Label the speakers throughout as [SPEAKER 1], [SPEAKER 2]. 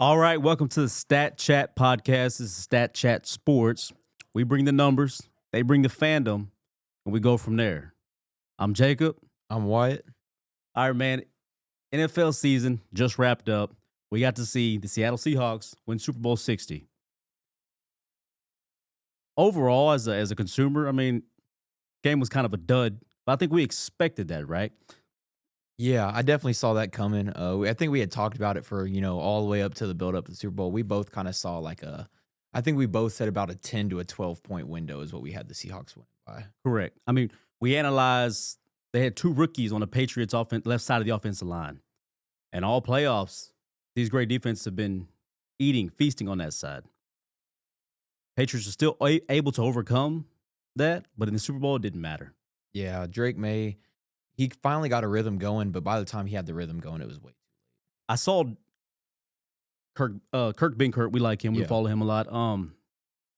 [SPEAKER 1] All right, welcome to the Stat Chat podcast. This is Stat Chat Sports. We bring the numbers, they bring the fandom, and we go from there. I'm Jacob.
[SPEAKER 2] I'm Wyatt.
[SPEAKER 1] All right, man. NFL season just wrapped up. We got to see the Seattle Seahawks win Super Bowl 60. Overall, as a consumer, I mean, game was kind of a dud, but I think we expected that, right?
[SPEAKER 2] Yeah, I definitely saw that coming. I think we had talked about it for, all the way up to the build up to the Super Bowl. We both kind of saw I think we both said about a 10 to a 12-point window is what we had the Seahawks win by.
[SPEAKER 1] Correct. I mean, we analyzed, they had two rookies on the Patriots left side of the offensive line. And all playoffs, these great defenses have been feasting on that side. Patriots are still able to overcome that, but in the Super Bowl, it didn't matter.
[SPEAKER 2] Yeah, Drake May, he finally got a rhythm going, but by the time he had the rhythm going, it was way too late.
[SPEAKER 1] I saw Kirk Benkert. We like him. We follow him a lot.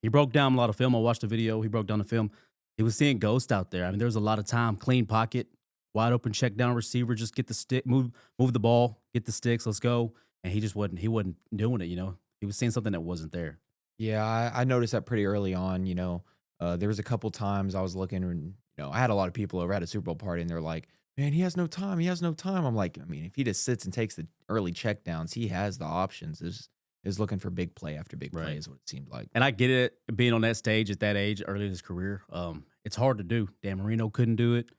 [SPEAKER 1] He broke down a lot of film. I watched the video. He broke down the film. He was seeing ghosts out there. I mean, there was a lot of time. Clean pocket, wide open check down receiver. Just get the stick, move the ball, get the sticks. Let's go. And he just wasn't. He wasn't doing it. He was seeing something that wasn't there.
[SPEAKER 2] Yeah, I noticed that pretty early on. There was a couple times I was looking, and I had a lot of people over at a Super Bowl party, and they're like, "Man, he has no time. He has no time." I'm like, I mean, if he just sits and takes the early checkdowns, he has the options. Is looking for big play after big play is what it seemed like.
[SPEAKER 1] And I get it, being on that stage at that age, early in his career. It's hard to do. Dan Marino couldn't do it.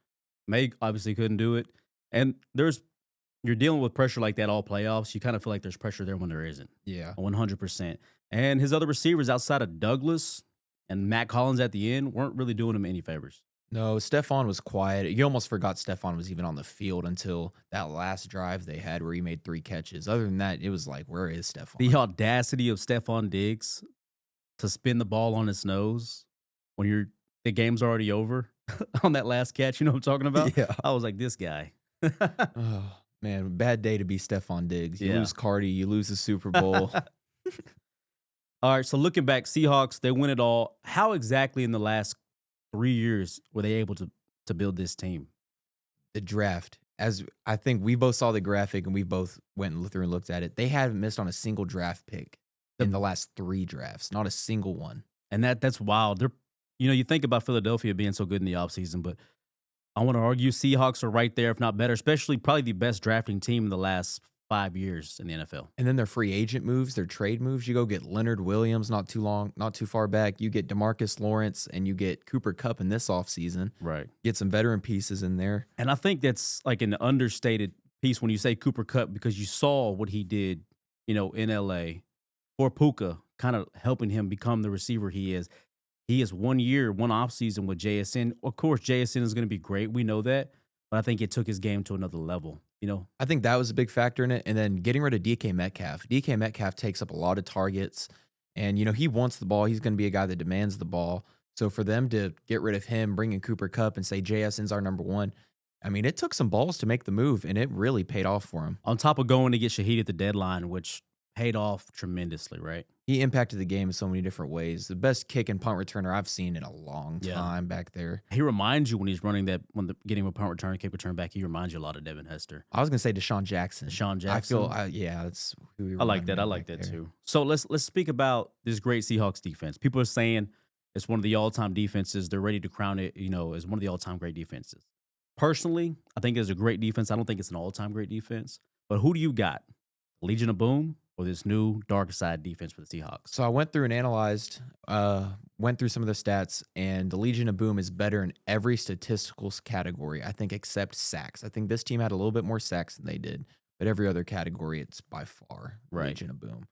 [SPEAKER 1] May obviously couldn't do it. And you're dealing with pressure like that all playoffs. You kind of feel like there's pressure there when there isn't.
[SPEAKER 2] Yeah.
[SPEAKER 1] 100%. And his other receivers outside of Douglas and Matt Collins at the end weren't really doing him any favors.
[SPEAKER 2] No, Stephon was quiet. You almost forgot Stephon was even on the field until that last drive they had where he made 3 catches. Other than that, it was like, where is Stephon?
[SPEAKER 1] The audacity of Stephon Diggs to spin the ball on his nose when the game's already over on that last catch. You know what I'm talking about?
[SPEAKER 2] Yeah.
[SPEAKER 1] I was like, this guy.
[SPEAKER 2] Oh, man, bad day to be Stephon Diggs. You lose Cardi, you lose the Super Bowl.
[SPEAKER 1] All right, so looking back, Seahawks, they win it all. How exactly in the last 3 years were they able to build this team?
[SPEAKER 2] The draft. As I think we both saw the graphic and we both went through and looked at it. They haven't missed on a single draft pick in the last 3 drafts. Not a single one.
[SPEAKER 1] And that's wild. You think about Philadelphia being so good in the offseason, but I want to argue Seahawks are right there, if not better, especially probably the best drafting team in the last 5 years in the NFL.
[SPEAKER 2] And then their free agent moves, their trade moves. You go get Leonard Williams not too far back. You get DeMarcus Lawrence and you get Cooper Kupp in this offseason.
[SPEAKER 1] Right.
[SPEAKER 2] Get some veteran pieces in there.
[SPEAKER 1] And I think that's like an understated piece when you say Cooper Kupp, because you saw what he did, in LA for Puka, kind of helping him become the receiver he is. He has 1 year, one offseason with JSN. Of course, JSN is going to be great. We know that. But I think it took his game to another level.
[SPEAKER 2] I think that was a big factor in it. And then getting rid of DK Metcalf. DK Metcalf takes up a lot of targets. And, he wants the ball. He's going to be a guy that demands the ball. So for them to get rid of him, bring in Cooper Kupp and say JSN's our number 1, I mean, it took some balls to make the move, and it really paid off for him.
[SPEAKER 1] On top of going to get Shaheed at the deadline, which paid off tremendously, right?
[SPEAKER 2] He impacted the game in so many different ways. The best kick and punt returner I've seen in a long time back there.
[SPEAKER 1] He reminds you when he's running getting a punt return, kick return back, he reminds you a lot of Devin Hester.
[SPEAKER 2] I was going to say Deshaun Jackson. That's who he
[SPEAKER 1] I like that. I like that too. So let's speak about this great Seahawks defense. People are saying it's one of the all-time defenses. They're ready to crown it, as one of the all-time great defenses. Personally, I think it's a great defense. I don't think it's an all-time great defense. But who do you got? Legion of Boom or this new dark side defense for the Seahawks?
[SPEAKER 2] So I went through and analyzed, went through some of the stats, and the Legion of Boom is better in every statistical category, I think, except sacks. I think this team had a little bit more sacks than they did, but every other category, it's by far Legion of Boom.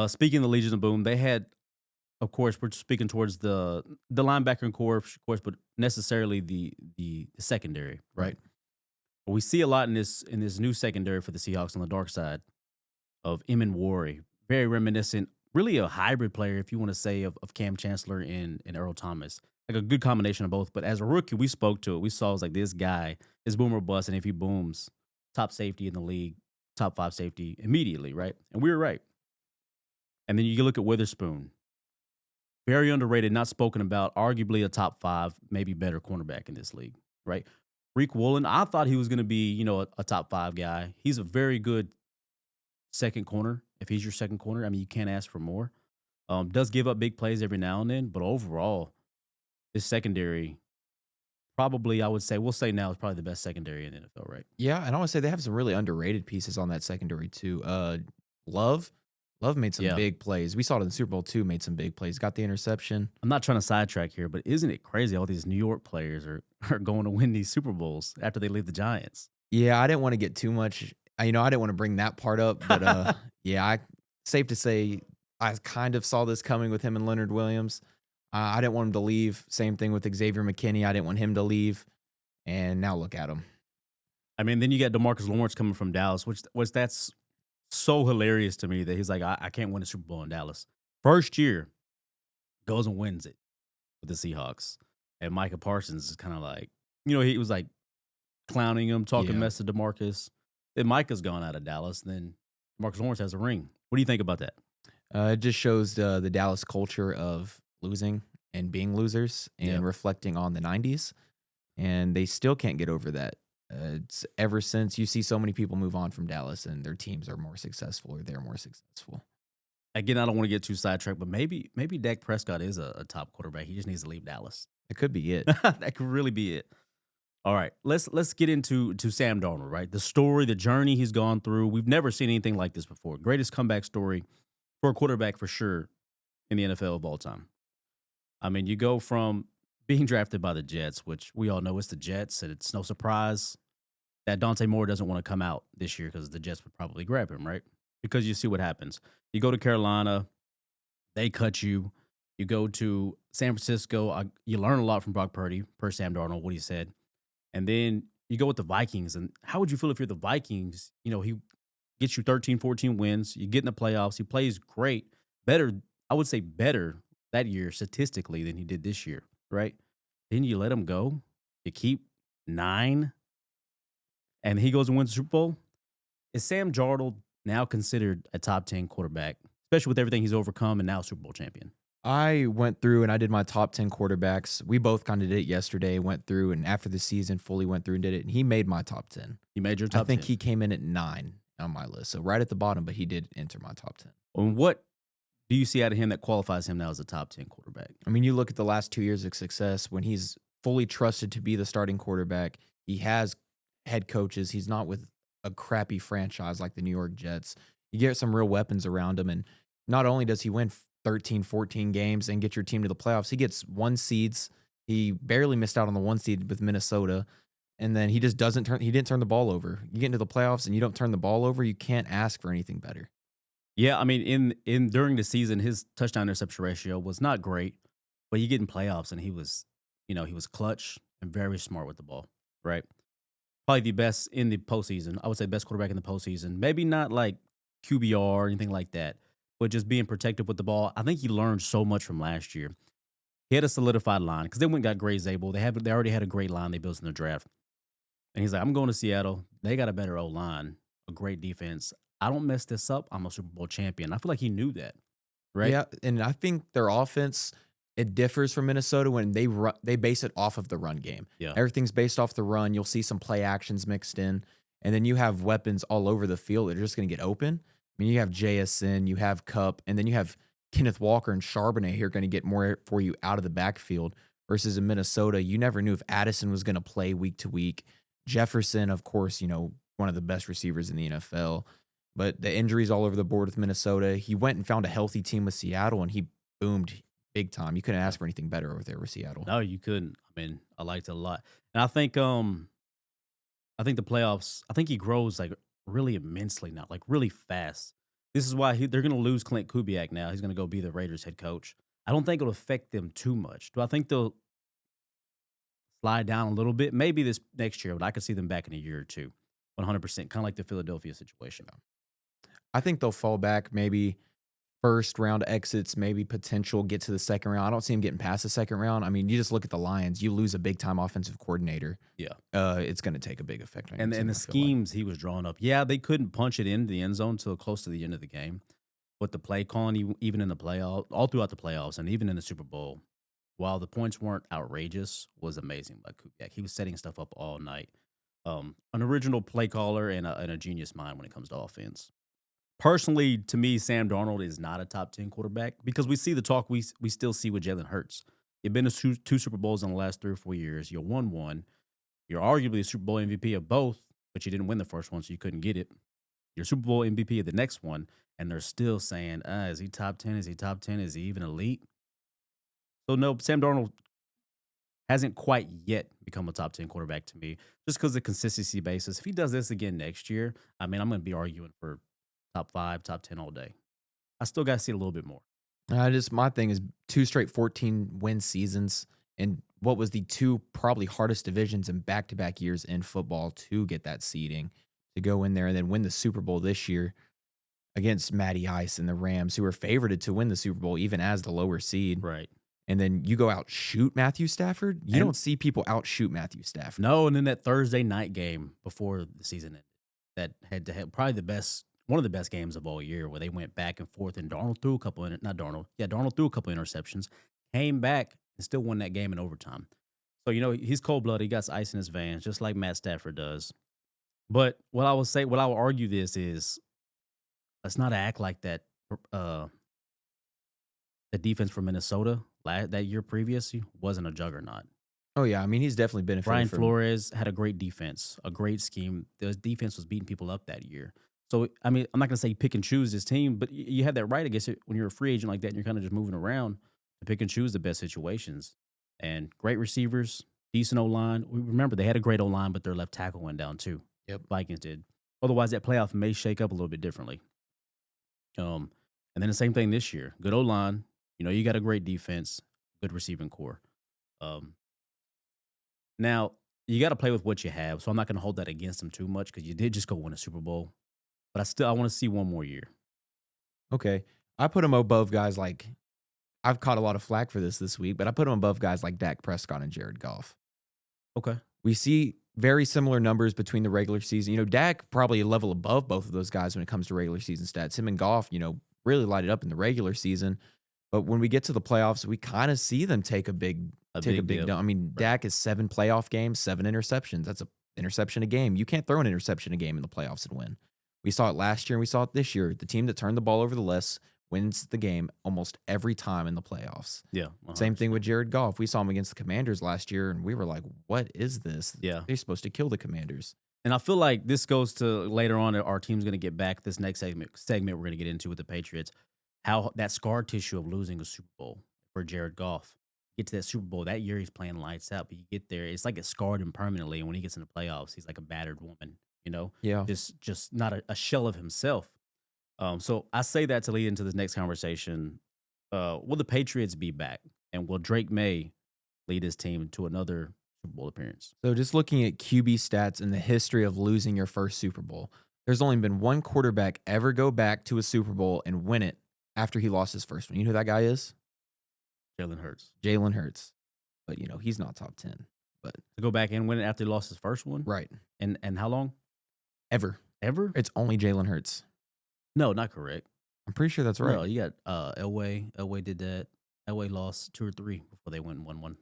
[SPEAKER 1] Speaking of the Legion of Boom, they had, of course, we're speaking towards the linebacker core, of course, but necessarily the secondary, right? We see a lot in this new secondary for the Seahawks on the dark side of Emin Wari. Very reminiscent, really a hybrid player, if you want to say, of Cam Chancellor and Earl Thomas. Like a good combination of both. But as a rookie, we spoke to it. We saw it was like, this guy is boom or bust, and if he booms, top safety in the league, top 5 safety immediately, right? And we were right. And then you look at Witherspoon. Very underrated, not spoken about, arguably a top 5, maybe better cornerback in this league, right? Reek Woolen, I thought he was going to be, a top 5 guy. He's a very good second corner if he's your second corner, I mean, you can't ask for more. Does give up big plays every now and then, but overall, this secondary probably, I would say, we'll say now is probably the best secondary in the NFL, right?
[SPEAKER 2] Yeah, and I wanna say they have some really underrated pieces on that secondary too. Love Love made some
[SPEAKER 1] Yeah.
[SPEAKER 2] big plays. We saw it in the Super Bowl too, made some big plays, got the interception.
[SPEAKER 1] I'm not trying to sidetrack here, but isn't it crazy all these New York players are are going to win these Super Bowls after they leave the Giants?
[SPEAKER 2] Yeah, I didn't wanna get too much I didn't wanna bring that part up, but, yeah, I safe to say I kind of saw this coming with him and Leonard Williams. I didn't want him to leave. Same thing with Xavier McKinney. I didn't want him to leave, and now look at him.
[SPEAKER 1] I mean, then you got DeMarcus Lawrence coming from Dallas, which that's so hilarious to me that he's like, I can't win a Super Bowl in Dallas. First year, goes and wins it with the Seahawks. And Micah Parsons is kind of like, he was like clowning him, talking
[SPEAKER 2] Yeah.
[SPEAKER 1] mess to DeMarcus. Then Micah's gone out of Dallas. Then DeMarcus Lawrence has a ring. What do you think about that?
[SPEAKER 2] It just shows the Dallas culture of losing and being losers
[SPEAKER 1] Yeah.
[SPEAKER 2] and reflecting on the 90s, and they still can't get over that. It's ever since you see so many people move on from Dallas and their teams are more successful or they're more successful.
[SPEAKER 1] Again, I don't want to get too sidetracked, but maybe Dak Prescott is a top quarterback. He just needs to leave Dallas.
[SPEAKER 2] It could be it.
[SPEAKER 1] That could really be it. All right, let's get into Sam Darnold, right? The story, the journey he's gone through. We've never seen anything like this before. Greatest comeback story for a quarterback for sure in the NFL of all time. I mean, you go from being drafted by the Jets, which we all know it's the Jets, and it's no surprise that Dante Moore doesn't want to come out this year because the Jets would probably grab him, right? Because you see what happens. You go to Carolina, they cut you. You go to San Francisco, you learn a lot from Brock Purdy, per Sam Darnold, what he said. And then you go with the Vikings. And how would you feel if you're the Vikings? He gets you 13, 14 wins. You get in the playoffs. He plays great. Better, I would say better that year statistically than he did this year, right? Then you let him go. You keep 9, and he goes and wins the Super Bowl. Is Sam Darnold now considered a top 10 quarterback, especially with everything he's overcome and now Super Bowl champion?
[SPEAKER 2] I went through and I did my top 10 quarterbacks. We both kind of did it yesterday, went through and after the season fully went through and did it. And he made my top 10.
[SPEAKER 1] He made your
[SPEAKER 2] I
[SPEAKER 1] top
[SPEAKER 2] think
[SPEAKER 1] 10.
[SPEAKER 2] he came in at 9 on my list. So right at the bottom, but he did enter my top 10.
[SPEAKER 1] And what do you see out of him that qualifies him now as a top 10 quarterback?
[SPEAKER 2] I mean, you look at the last 2 years of success when he's fully trusted to be the starting quarterback. He has head coaches. He's not with a crappy franchise like the New York Jets. You get some real weapons around him. And not only does he win 13, 14 games and get your team to the playoffs, he gets 1 seeds. He barely missed out on the 1 seed with Minnesota. And then he just didn't turn the ball over. You get into the playoffs and you don't turn the ball over, you can't ask for anything better.
[SPEAKER 1] Yeah, I mean, in during the season, his touchdown interception ratio was not great, but you get in playoffs and he was clutch and very smart with the ball, right? Probably the best in the postseason. I would say best quarterback in the postseason. Maybe not like QBR or anything like that, but just being protective with the ball. I think he learned so much from last year. He had a solidified line because they went and got Gray Zabel. They already had a great line they built in the draft. And he's like, I'm going to Seattle. They got a better O-line, a great defense. I don't mess this up. I'm a Super Bowl champion. I feel like he knew that, right?
[SPEAKER 2] Yeah, and I think their offense it differs from Minnesota when they base it off of the run game.
[SPEAKER 1] Yeah.
[SPEAKER 2] Everything's based off the run. You'll see some play actions mixed in, and then you have weapons all over the field that are just going to get open. I mean, you have JSN, you have Cup, and then you have Kenneth Walker and Charbonnet here going to get more for you out of the backfield. Versus in Minnesota, you never knew if Addison was going to play week to week. Jefferson, of course, one of the best receivers in the NFL. But the injuries all over the board with Minnesota. He went and found a healthy team with Seattle, and he boomed big time. You couldn't ask for anything better over there with Seattle.
[SPEAKER 1] No, you couldn't. I mean, I liked it a lot. And I think the playoffs, I think he grows like really immensely now, like really fast. This is why they're going to lose Clint Kubiak now. He's going to go be the Raiders head coach. I don't think it'll affect them too much. Do I think they'll slide down a little bit? Maybe this next year, but I could see them back in a year or two. 100%, kind of like the Philadelphia situation.
[SPEAKER 2] I think they'll fall back maybe first round exits, maybe potential get to the second round. I don't see him getting past the second round. I mean, you just look at the Lions. You lose a big time offensive coordinator.
[SPEAKER 1] Yeah.
[SPEAKER 2] It's going to take a big effect on your
[SPEAKER 1] And
[SPEAKER 2] team,
[SPEAKER 1] the
[SPEAKER 2] I feel like.
[SPEAKER 1] schemes he was drawing up, yeah, they couldn't punch it into the end zone until close to the end of the game. But the play calling, even in the playoff, all throughout the playoffs, and even in the Super Bowl, while the points weren't outrageous, was amazing by Kubiak. He was setting stuff up all night. An original play caller and a genius mind when it comes to offense. Personally, to me, Sam Darnold is not a top 10 quarterback because we see the talk we still see with Jalen Hurts. You've been to two Super Bowls in the last 3 or 4 years. You won one. You're arguably a Super Bowl MVP of both, but you didn't win the first one, so you couldn't get it. You're Super Bowl MVP of the next one, and they're still saying, is he top 10? Is he top 10? Is he even elite? So, no, Sam Darnold hasn't quite yet become a top 10 quarterback to me, just because of the consistency basis. If he does this again next year, I mean, I'm going to be arguing for top 5, top 10 all day. I still got to see it a little bit more.
[SPEAKER 2] My thing is 2 straight 14-win seasons, and what was the 2 probably hardest divisions in back-to-back years in football to get that seeding, to go in there and then win the Super Bowl this year against Matty Ice and the Rams, who were favored to win the Super Bowl even as the lower seed.
[SPEAKER 1] Right.
[SPEAKER 2] And then you go outshoot Matthew Stafford. You don't see people outshoot Matthew Stafford.
[SPEAKER 1] No, and then that Thursday night game before the season ended, that head-to-head, probably one of the best games of all year, where they went back and forth, and Darnold threw a couple Darnold threw a couple interceptions, came back and still won that game in overtime. So, he's cold-blooded. He got ice in his veins, just like Matt Stafford does. But what I will argue this is, let's not act like that the defense from Minnesota that year previously wasn't a juggernaut.
[SPEAKER 2] Oh, yeah. I mean, he's definitely benefited
[SPEAKER 1] Brian Flores had a great defense, a great scheme. The defense was beating people up that year. So, I mean, I'm not going to say pick and choose this team, but you have that right, I guess, when you're a free agent like that and you're kind of just moving around to pick and choose the best situations. And great receivers, decent O-line. Remember, they had a great O-line, but their left tackle went down too.
[SPEAKER 2] Yep.
[SPEAKER 1] Vikings did. Otherwise, that playoff may shake up a little bit differently. And then the same thing this year. Good O-line. You got a great defense, good receiving core. Now, you got to play with what you have, so I'm not going to hold that against them too much because you did just go win a Super Bowl. But I want to see one more year.
[SPEAKER 2] Okay. I put him above guys like – I've caught a lot of flack for this week, but I put him above guys like Dak Prescott and Jared Goff.
[SPEAKER 1] Okay.
[SPEAKER 2] We see very similar numbers between the regular season. Dak probably a level above both of those guys when it comes to regular season stats. Him and Goff, really light it up in the regular season. But when we get to the playoffs, we kind of see them take a big dump. I mean, right. Dak is 7 playoff games, 7 interceptions. That's an interception a game. You can't throw an interception a game in the playoffs and win. We saw it last year and we saw it this year. The team that turned the ball over the less wins the game almost every time in the playoffs.
[SPEAKER 1] Yeah. 100%.
[SPEAKER 2] Same thing with Jared Goff. We saw him against the Commanders last year, and we were like, what is this?
[SPEAKER 1] Yeah.
[SPEAKER 2] They're supposed to kill the Commanders.
[SPEAKER 1] And I feel like this goes to later on, our team's going to get back this next segment we're going to get into with the Patriots, how that scar tissue of losing a Super Bowl for Jared Goff. Get to that Super Bowl, that year he's playing lights out, but you get there, it's like it scarred him permanently, and when he gets in the playoffs, he's like a battered woman,
[SPEAKER 2] Yeah.
[SPEAKER 1] Just not a shell of himself. So I say that to lead into this next conversation. Will the Patriots be back? And will Drake May lead his team to another Super Bowl appearance?
[SPEAKER 2] So just looking at QB stats in the history of losing your first Super Bowl, there's only been one quarterback ever go back to a Super Bowl and win it after he lost his first one. You know who that guy is?
[SPEAKER 1] Jalen Hurts.
[SPEAKER 2] But, he's not top 10. But
[SPEAKER 1] to go back and win it after he lost his first one?
[SPEAKER 2] Right.
[SPEAKER 1] And how long?
[SPEAKER 2] Ever. It's only Jalen Hurts.
[SPEAKER 1] No, not correct.
[SPEAKER 2] I'm pretty sure that's right.
[SPEAKER 1] No, you got Elway. Elway did that. Elway lost 2 or 3 before they went and won one.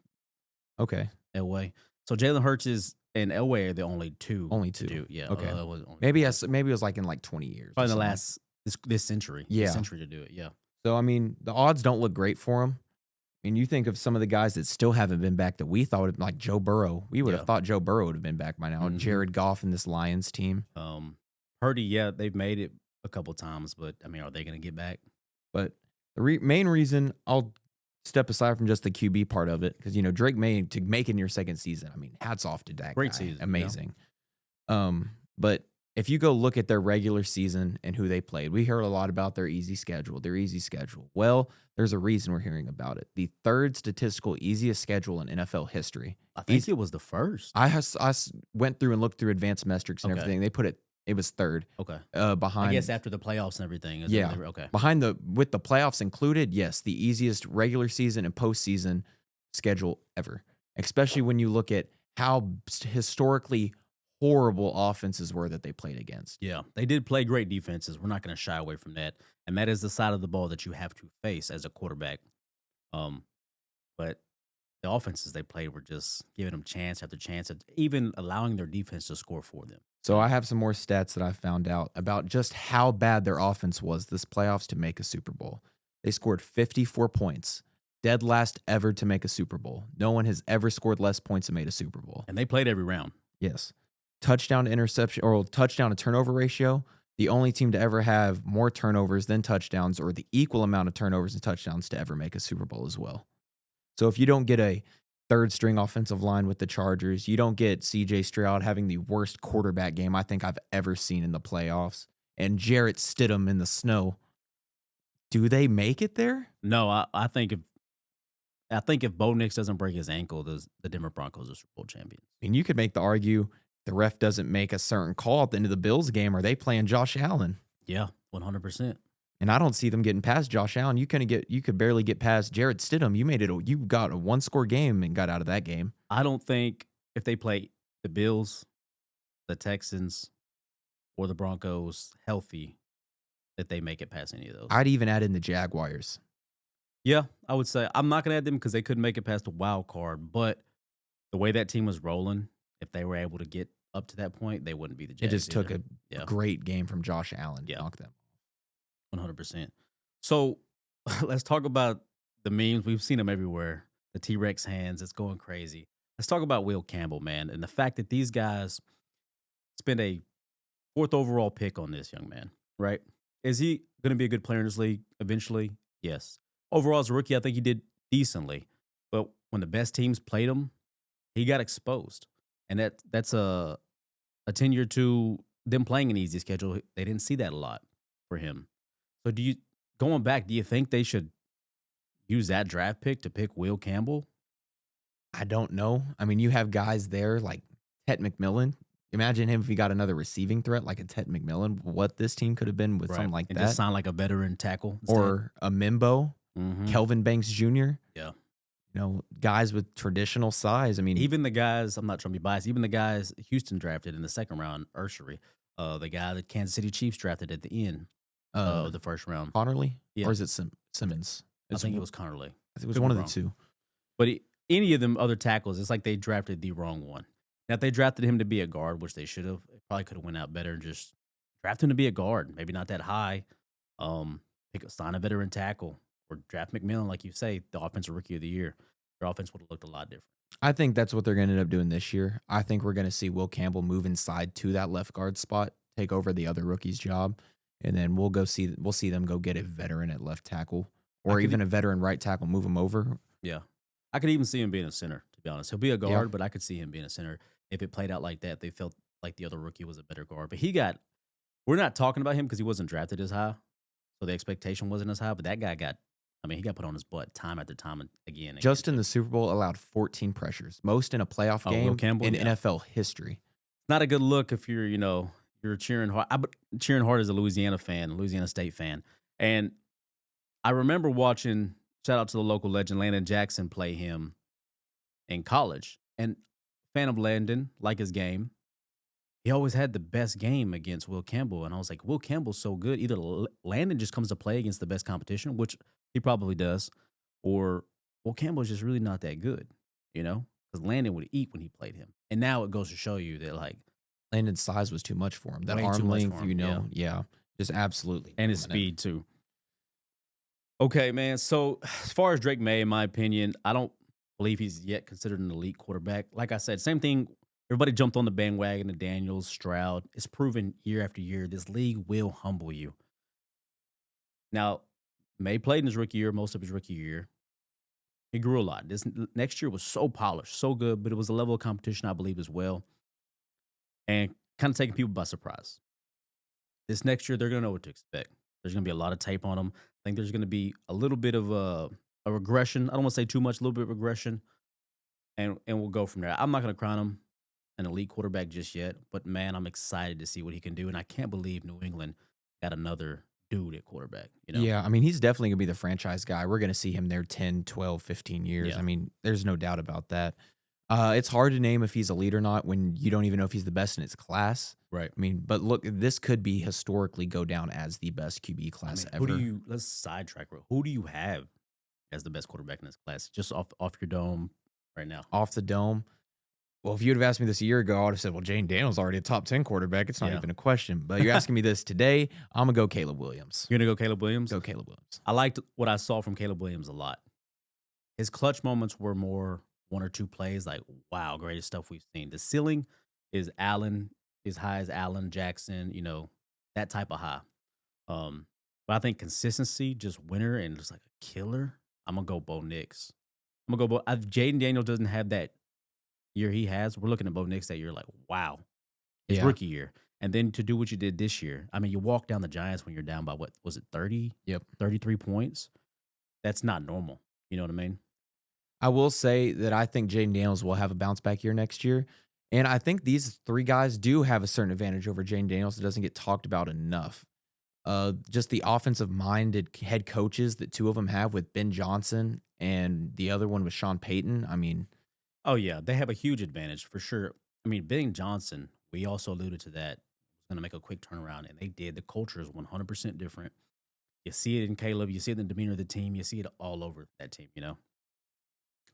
[SPEAKER 2] Okay.
[SPEAKER 1] Elway. So Jalen Hurts and Elway are the only two.
[SPEAKER 2] Only 2.
[SPEAKER 1] Yeah.
[SPEAKER 2] Okay. Maybe it was like in like 20 years.
[SPEAKER 1] Probably the last this century.
[SPEAKER 2] Yeah.
[SPEAKER 1] This century to do it. Yeah.
[SPEAKER 2] So I mean, the odds don't look great for him. I mean, you think of some of the guys that still haven't been back that we thought would, like Joe Burrow. We would have thought Joe Burrow would have been back by now.
[SPEAKER 1] Mm-hmm.
[SPEAKER 2] Jared Goff in this Lions team.
[SPEAKER 1] Purdy, yeah, they've made it a couple times, but I mean, are they going to get back?
[SPEAKER 2] But the main reason, I'll step aside from just the QB part of it, because Drake May to make it in your second season. I mean, hats off to that
[SPEAKER 1] Great
[SPEAKER 2] guy.
[SPEAKER 1] season,
[SPEAKER 2] Amazing. But if you go look at their regular season and who they played, we heard a lot about their easy schedule. Well, there's a reason we're hearing about it. The third statistical easiest schedule in NFL history.
[SPEAKER 1] I think it was the first.
[SPEAKER 2] I went through and looked through advanced metrics and everything. They put it was third.
[SPEAKER 1] Okay.
[SPEAKER 2] Behind,
[SPEAKER 1] I guess after the playoffs and everything. Okay.
[SPEAKER 2] Behind with the playoffs included, yes, the easiest regular season and postseason schedule ever. Especially when you look at how historically horrible offenses were that they played against.
[SPEAKER 1] Yeah, they did play great defenses. We're not going to shy away from that. And that is the side of the ball that you have to face as a quarterback. But the offenses they played were just giving them chance after chance, even allowing their defense to score for them.
[SPEAKER 2] So I have some more stats that I found out about just how bad their offense was this playoffs to make a Super Bowl. They scored 54 points, dead last ever to make a Super Bowl. No one has ever scored less points and made a Super Bowl.
[SPEAKER 1] And they played every round.
[SPEAKER 2] Yes. Touchdown to interception or touchdown to turnover ratio, the only team to ever have more turnovers than touchdowns or the equal amount of turnovers and touchdowns to ever make a Super Bowl as well. So if you don't get a third string offensive line with the Chargers, you don't get CJ Stroud having the worst quarterback game I think I've ever seen in the playoffs, and Jarrett Stidham in the snow. Do they make it there?
[SPEAKER 1] No, I think if Bo Nix doesn't break his ankle, the Denver Broncos are Super Bowl champions.
[SPEAKER 2] I mean, you could make the argue the ref doesn't make a certain call at the end of the Bills game. Are they playing Josh Allen?
[SPEAKER 1] Yeah, 100%.
[SPEAKER 2] And I don't see them getting past Josh Allen. You could barely get past Jarrett Stidham. You got a one-score game and got out of that game.
[SPEAKER 1] I don't think if they play the Bills, the Texans, or the Broncos healthy, that they make it past any of those.
[SPEAKER 2] I'd even add in the Jaguars.
[SPEAKER 1] Yeah, I would say I'm not going to add them because they couldn't make it past the wild card. But the way that team was rolling, if they were able to get up to that point, they wouldn't be the Jags.
[SPEAKER 2] It just took
[SPEAKER 1] either.
[SPEAKER 2] a great game from Josh Allen to
[SPEAKER 1] Yeah.
[SPEAKER 2] knock them.
[SPEAKER 1] 100%. So let's talk about the memes. We've seen them everywhere. The T-Rex hands, it's going crazy. Let's talk about Will Campbell, man, and the fact that these guys spent a 4th overall pick on this young man, right? Is he going to be a good player in this league eventually? Yes. Overall, as a rookie, I think he did decently. But when the best teams played him, he got exposed. And that's a tenure to them playing an easy schedule. They didn't see that a lot for him. So going back, do you think they should use that draft pick to pick Will Campbell?
[SPEAKER 2] I don't know. I mean, you have guys there like Ted McMillan. Imagine him if he got another receiving threat like a Ted McMillan, what this team could have been with something like
[SPEAKER 1] and
[SPEAKER 2] that.
[SPEAKER 1] just sound like a veteran tackle. Instead.
[SPEAKER 2] Or a Mimbo, Kelvin Banks Jr.
[SPEAKER 1] Yeah.
[SPEAKER 2] Guys with traditional size. I mean,
[SPEAKER 1] even the guys, I'm not trying to be biased, even the guys Houston drafted in the 2nd round, Urshery, the guy that Kansas City Chiefs drafted at the end of the 1st round.
[SPEAKER 2] Connerly?
[SPEAKER 1] Yeah.
[SPEAKER 2] Or is it Simmons?
[SPEAKER 1] I think it was Connerly.
[SPEAKER 2] It was one of the two.
[SPEAKER 1] But any of them other tackles, it's like they drafted the wrong one. Now, if they drafted him to be a guard, which they should have, it probably could have went out better and just draft him to be a guard. Maybe not that high. Sign a veteran tackle or draft McMillan, like you say, the offensive rookie of the year. Their offense would have looked a lot different.
[SPEAKER 2] I think that's what they're going to end up doing this year. I think we're going to see Will Campbell move inside to that left guard spot, take over the other rookie's job, and then we'll see them go get a veteran at left tackle or even a veteran right tackle, move him over.
[SPEAKER 1] Yeah. I could even see him being a center, to be honest. He'll be a guard, but I could see him being a center. If it played out like that, they felt like the other rookie was a better guard. But we're not talking about him because he wasn't drafted as high, so the expectation wasn't as high, but that guy he got put on his butt time after time again.
[SPEAKER 2] Just in the Super Bowl, allowed 14 pressures, most in a playoff game in NFL history.
[SPEAKER 1] Not a good look if you're cheering hard. Cheering hard as a Louisiana State fan. And I remember watching, shout out to the local legend, Landon Jackson, play him in college. And fan of Landon, like his game. He always had the best game against Will Campbell. And I was like, Will Campbell's so good. Either Landon just comes to play against the best competition, which he probably does, or Will Campbell's just really not that good, because Landon would eat when he played him. And now it goes to show you that,
[SPEAKER 2] Landon's size was too much for him. That
[SPEAKER 1] way
[SPEAKER 2] arm
[SPEAKER 1] too much
[SPEAKER 2] length,
[SPEAKER 1] for him,
[SPEAKER 2] just absolutely.
[SPEAKER 1] And his speed, too. Okay, man. So as far as Drake May, in my opinion, I don't believe he's yet considered an elite quarterback. Like I said, same thing. Everybody jumped on the bandwagon of Daniels, Stroud. It's proven year after year, this league will humble you. Now, May played in his rookie year, most of his rookie year. He grew a lot. This next year was so polished, so good, but it was a level of competition, I believe, as well. And kind of taking people by surprise. This next year, they're going to know what to expect. There's going to be a lot of tape on him. I think there's going to be a little bit of a regression. I don't want to say too much, a little bit of regression. And we'll go from there. I'm not going to crown him an elite quarterback just yet, but man, I'm excited to see what he can do. And I can't believe New England got another dude at quarterback.
[SPEAKER 2] Yeah, I mean, he's definitely going to be the franchise guy. We're going to see him there 10, 12, 15 years.
[SPEAKER 1] Yeah.
[SPEAKER 2] I mean, there's no doubt about that. It's hard to name if he's elite or not when you don't even know if he's the best in his class.
[SPEAKER 1] Right.
[SPEAKER 2] I mean, but look, this could be historically go down as the best QB class ever.
[SPEAKER 1] Let's sidetrack, bro. Who do you have as the best quarterback in this class? Just off your dome, right now.
[SPEAKER 2] off the dome. Well, if you would have asked me this a year ago, I would have said, well, Jane Daniels already a top 10 quarterback. It's not
[SPEAKER 1] Yeah.
[SPEAKER 2] even a question. But you're asking me this today, I'm going to go Caleb Williams.
[SPEAKER 1] You're going to go Caleb Williams?
[SPEAKER 2] Go Caleb Williams.
[SPEAKER 1] I liked what I saw from Caleb Williams a lot. His clutch moments were more one or two plays, like, wow, greatest stuff we've seen. The ceiling is Allen, as high as Allen, Jackson, that type of high. But I think consistency, just winner and just like a killer, I'm going to go Bo Nix. I'm going to go if Jaden Daniels doesn't have that year he has, we're looking at Bo Nix that year like, wow, his rookie year. And then to do what you did this year, I mean, you walk down the Giants when you're down by, what, was it 30?
[SPEAKER 2] Yep.
[SPEAKER 1] 33 points. That's not normal. You know what I mean?
[SPEAKER 2] I will say that I think Jaden Daniels will have a bounce back year next year. And I think these three guys do have a certain advantage over Jaden Daniels that doesn't get talked about enough. Just the offensive minded head coaches that two of them have with Ben Johnson and the other one with Sean Payton. I mean,
[SPEAKER 1] oh, yeah. They have a huge advantage for sure. I mean, Ben Johnson, we also alluded to that, was going to make a quick turnaround, and they did. The culture is 100% different. You see it in Caleb. You see it in the demeanor of the team. You see it all over that team,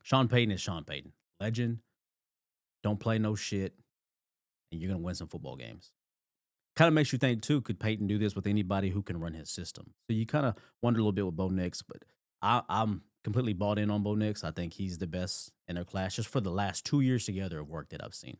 [SPEAKER 1] Sean Payton is Sean Payton. Legend. Don't play no shit, and you're going to win some football games. Kind of makes you think, too, could Payton do this with anybody who can run his system? So you kind of wonder a little bit with Bo Nix, but I'm completely bought in on Bo Nix. I think he's the best in their class just for the last 2 years together of work that I've seen.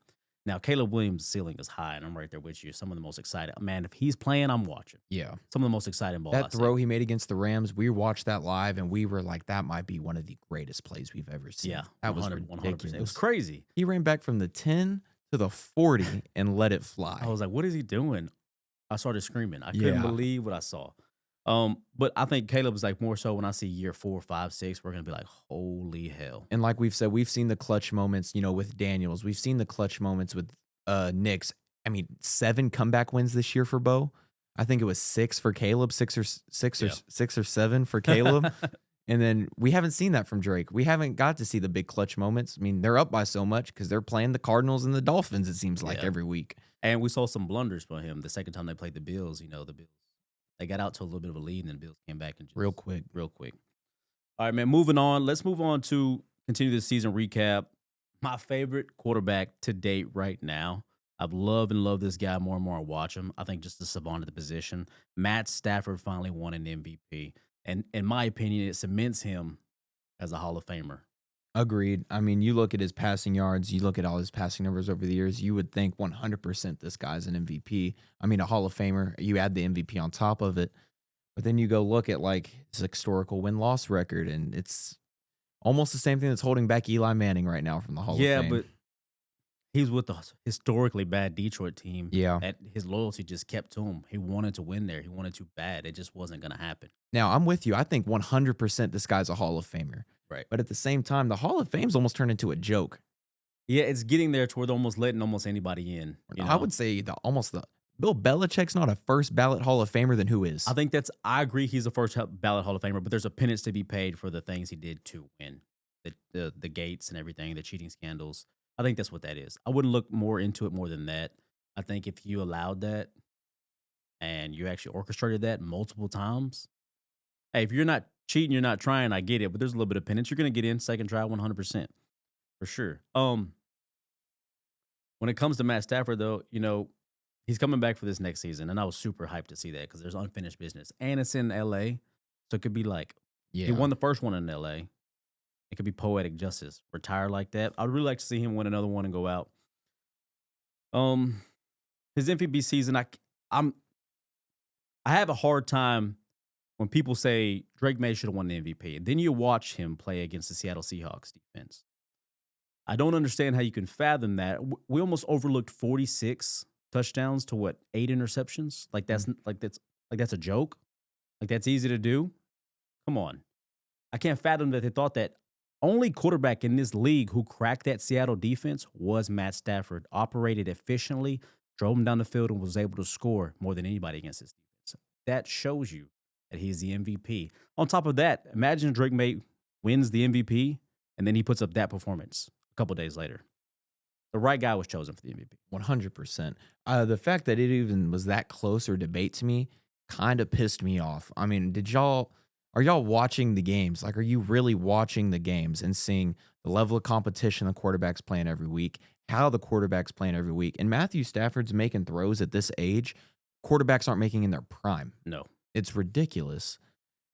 [SPEAKER 1] Now, Caleb Williams' ceiling is high, and I'm right there with you. Some of the most excited. Man, if he's playing, I'm watching.
[SPEAKER 2] yeah.
[SPEAKER 1] Some of the most exciting ball
[SPEAKER 2] That throw he made against the Rams, we watched that live, and we were like, that might be one of the greatest plays we've ever seen.
[SPEAKER 1] Yeah,
[SPEAKER 2] that was
[SPEAKER 1] 100%.
[SPEAKER 2] ridiculous.
[SPEAKER 1] It was crazy.
[SPEAKER 2] He ran back from the 10 to the 40 and let it fly.
[SPEAKER 1] I was like, what is he doing? I started screaming. I couldn't believe what I saw. But I think Caleb is like more so when I see year 4, 5, 6, we're going to be like, holy hell.
[SPEAKER 2] And like we've said, we've seen the clutch moments, with Daniels. We've seen the clutch moments with Nix. I mean, 7 comeback wins this year for Bo. I think it was 6 for Caleb, 6 or 7 for Caleb. And then we haven't seen that from Drake. We haven't got to see the big clutch moments. I mean, they're up by so much because they're playing the Cardinals and the Dolphins, it seems like, every week.
[SPEAKER 1] And we saw some blunders by him the second time they played the Bills. The Bills, they got out to a little bit of a lead, and then the Bills came back and just
[SPEAKER 2] real quick.
[SPEAKER 1] All right, man, moving on. Let's move on to continue the season recap. My favorite quarterback to date right now. I've loved this guy more and more. I watch him. I think just the savant of the position. Matt Stafford finally won an MVP. And in my opinion, it cements him as a Hall of Famer.
[SPEAKER 2] Agreed. I mean, you look at his passing yards, you look at all his passing numbers over the years, you would think 100% this guy's an MVP. I mean, a Hall of Famer. You add the MVP on top of it. But then you go look at like his historical win-loss record, and it's almost the same thing that's holding back Eli Manning right now from the Hall of Fame.
[SPEAKER 1] Yeah, but he's with the historically bad Detroit team.
[SPEAKER 2] Yeah.
[SPEAKER 1] That his loyalty just kept to him. He wanted to win there. He wanted to bad. It just wasn't going to happen.
[SPEAKER 2] Now, I'm with you. I think 100% this guy's a Hall of Famer.
[SPEAKER 1] Right.
[SPEAKER 2] But at the same time, the Hall of Fame's almost turned into a joke.
[SPEAKER 1] Yeah, it's getting there to where they're almost letting almost anybody in.
[SPEAKER 2] I would say Bill Belichick's not a first ballot Hall of Famer, then who is?
[SPEAKER 1] I agree he's a first ballot Hall of Famer, but there's a penance to be paid for the things he did to win. The gates and everything, the cheating scandals. I think that's what that is. I wouldn't look more into it more than that. I think if you allowed that and you actually orchestrated that multiple times, hey, if you're not cheating, you're not trying, I get it, but there's a little bit of penance. You're going to get in second try 100%. For sure. When it comes to Matt Stafford, though, he's coming back for this next season, and I was super hyped to see that because there's unfinished business. And it's in L.A., so it could be like, he won the first one in L.A., it could be poetic justice. Retire like that. I'd really like to see him win another one and go out. His MVP season, I have a hard time when people say Drake May should have won the MVP. And then you watch him play against the Seattle Seahawks defense. I don't understand how you can fathom that. We almost overlooked 46 touchdowns to 8 interceptions. That's a joke. Like that's easy to do. Come on. I can't fathom that they thought that only quarterback in this league who cracked that Seattle defense was Matt Stafford. Operated efficiently, drove him down the field, and was able to score more than anybody against his defense. That shows you that he's the MVP. On top of that, imagine Drake May wins the MVP, and then he puts up that performance a couple days later. The right guy was chosen for the MVP.
[SPEAKER 2] 100%. The fact that it even was that close or debate to me kind of pissed me off. I mean, are y'all watching the games? Like, are you really watching the games and seeing the level of competition the quarterback's playing every week, how the quarterback's playing every week. And Matthew Stafford's making throws at this age quarterbacks aren't making in their prime.
[SPEAKER 1] No.
[SPEAKER 2] It's ridiculous.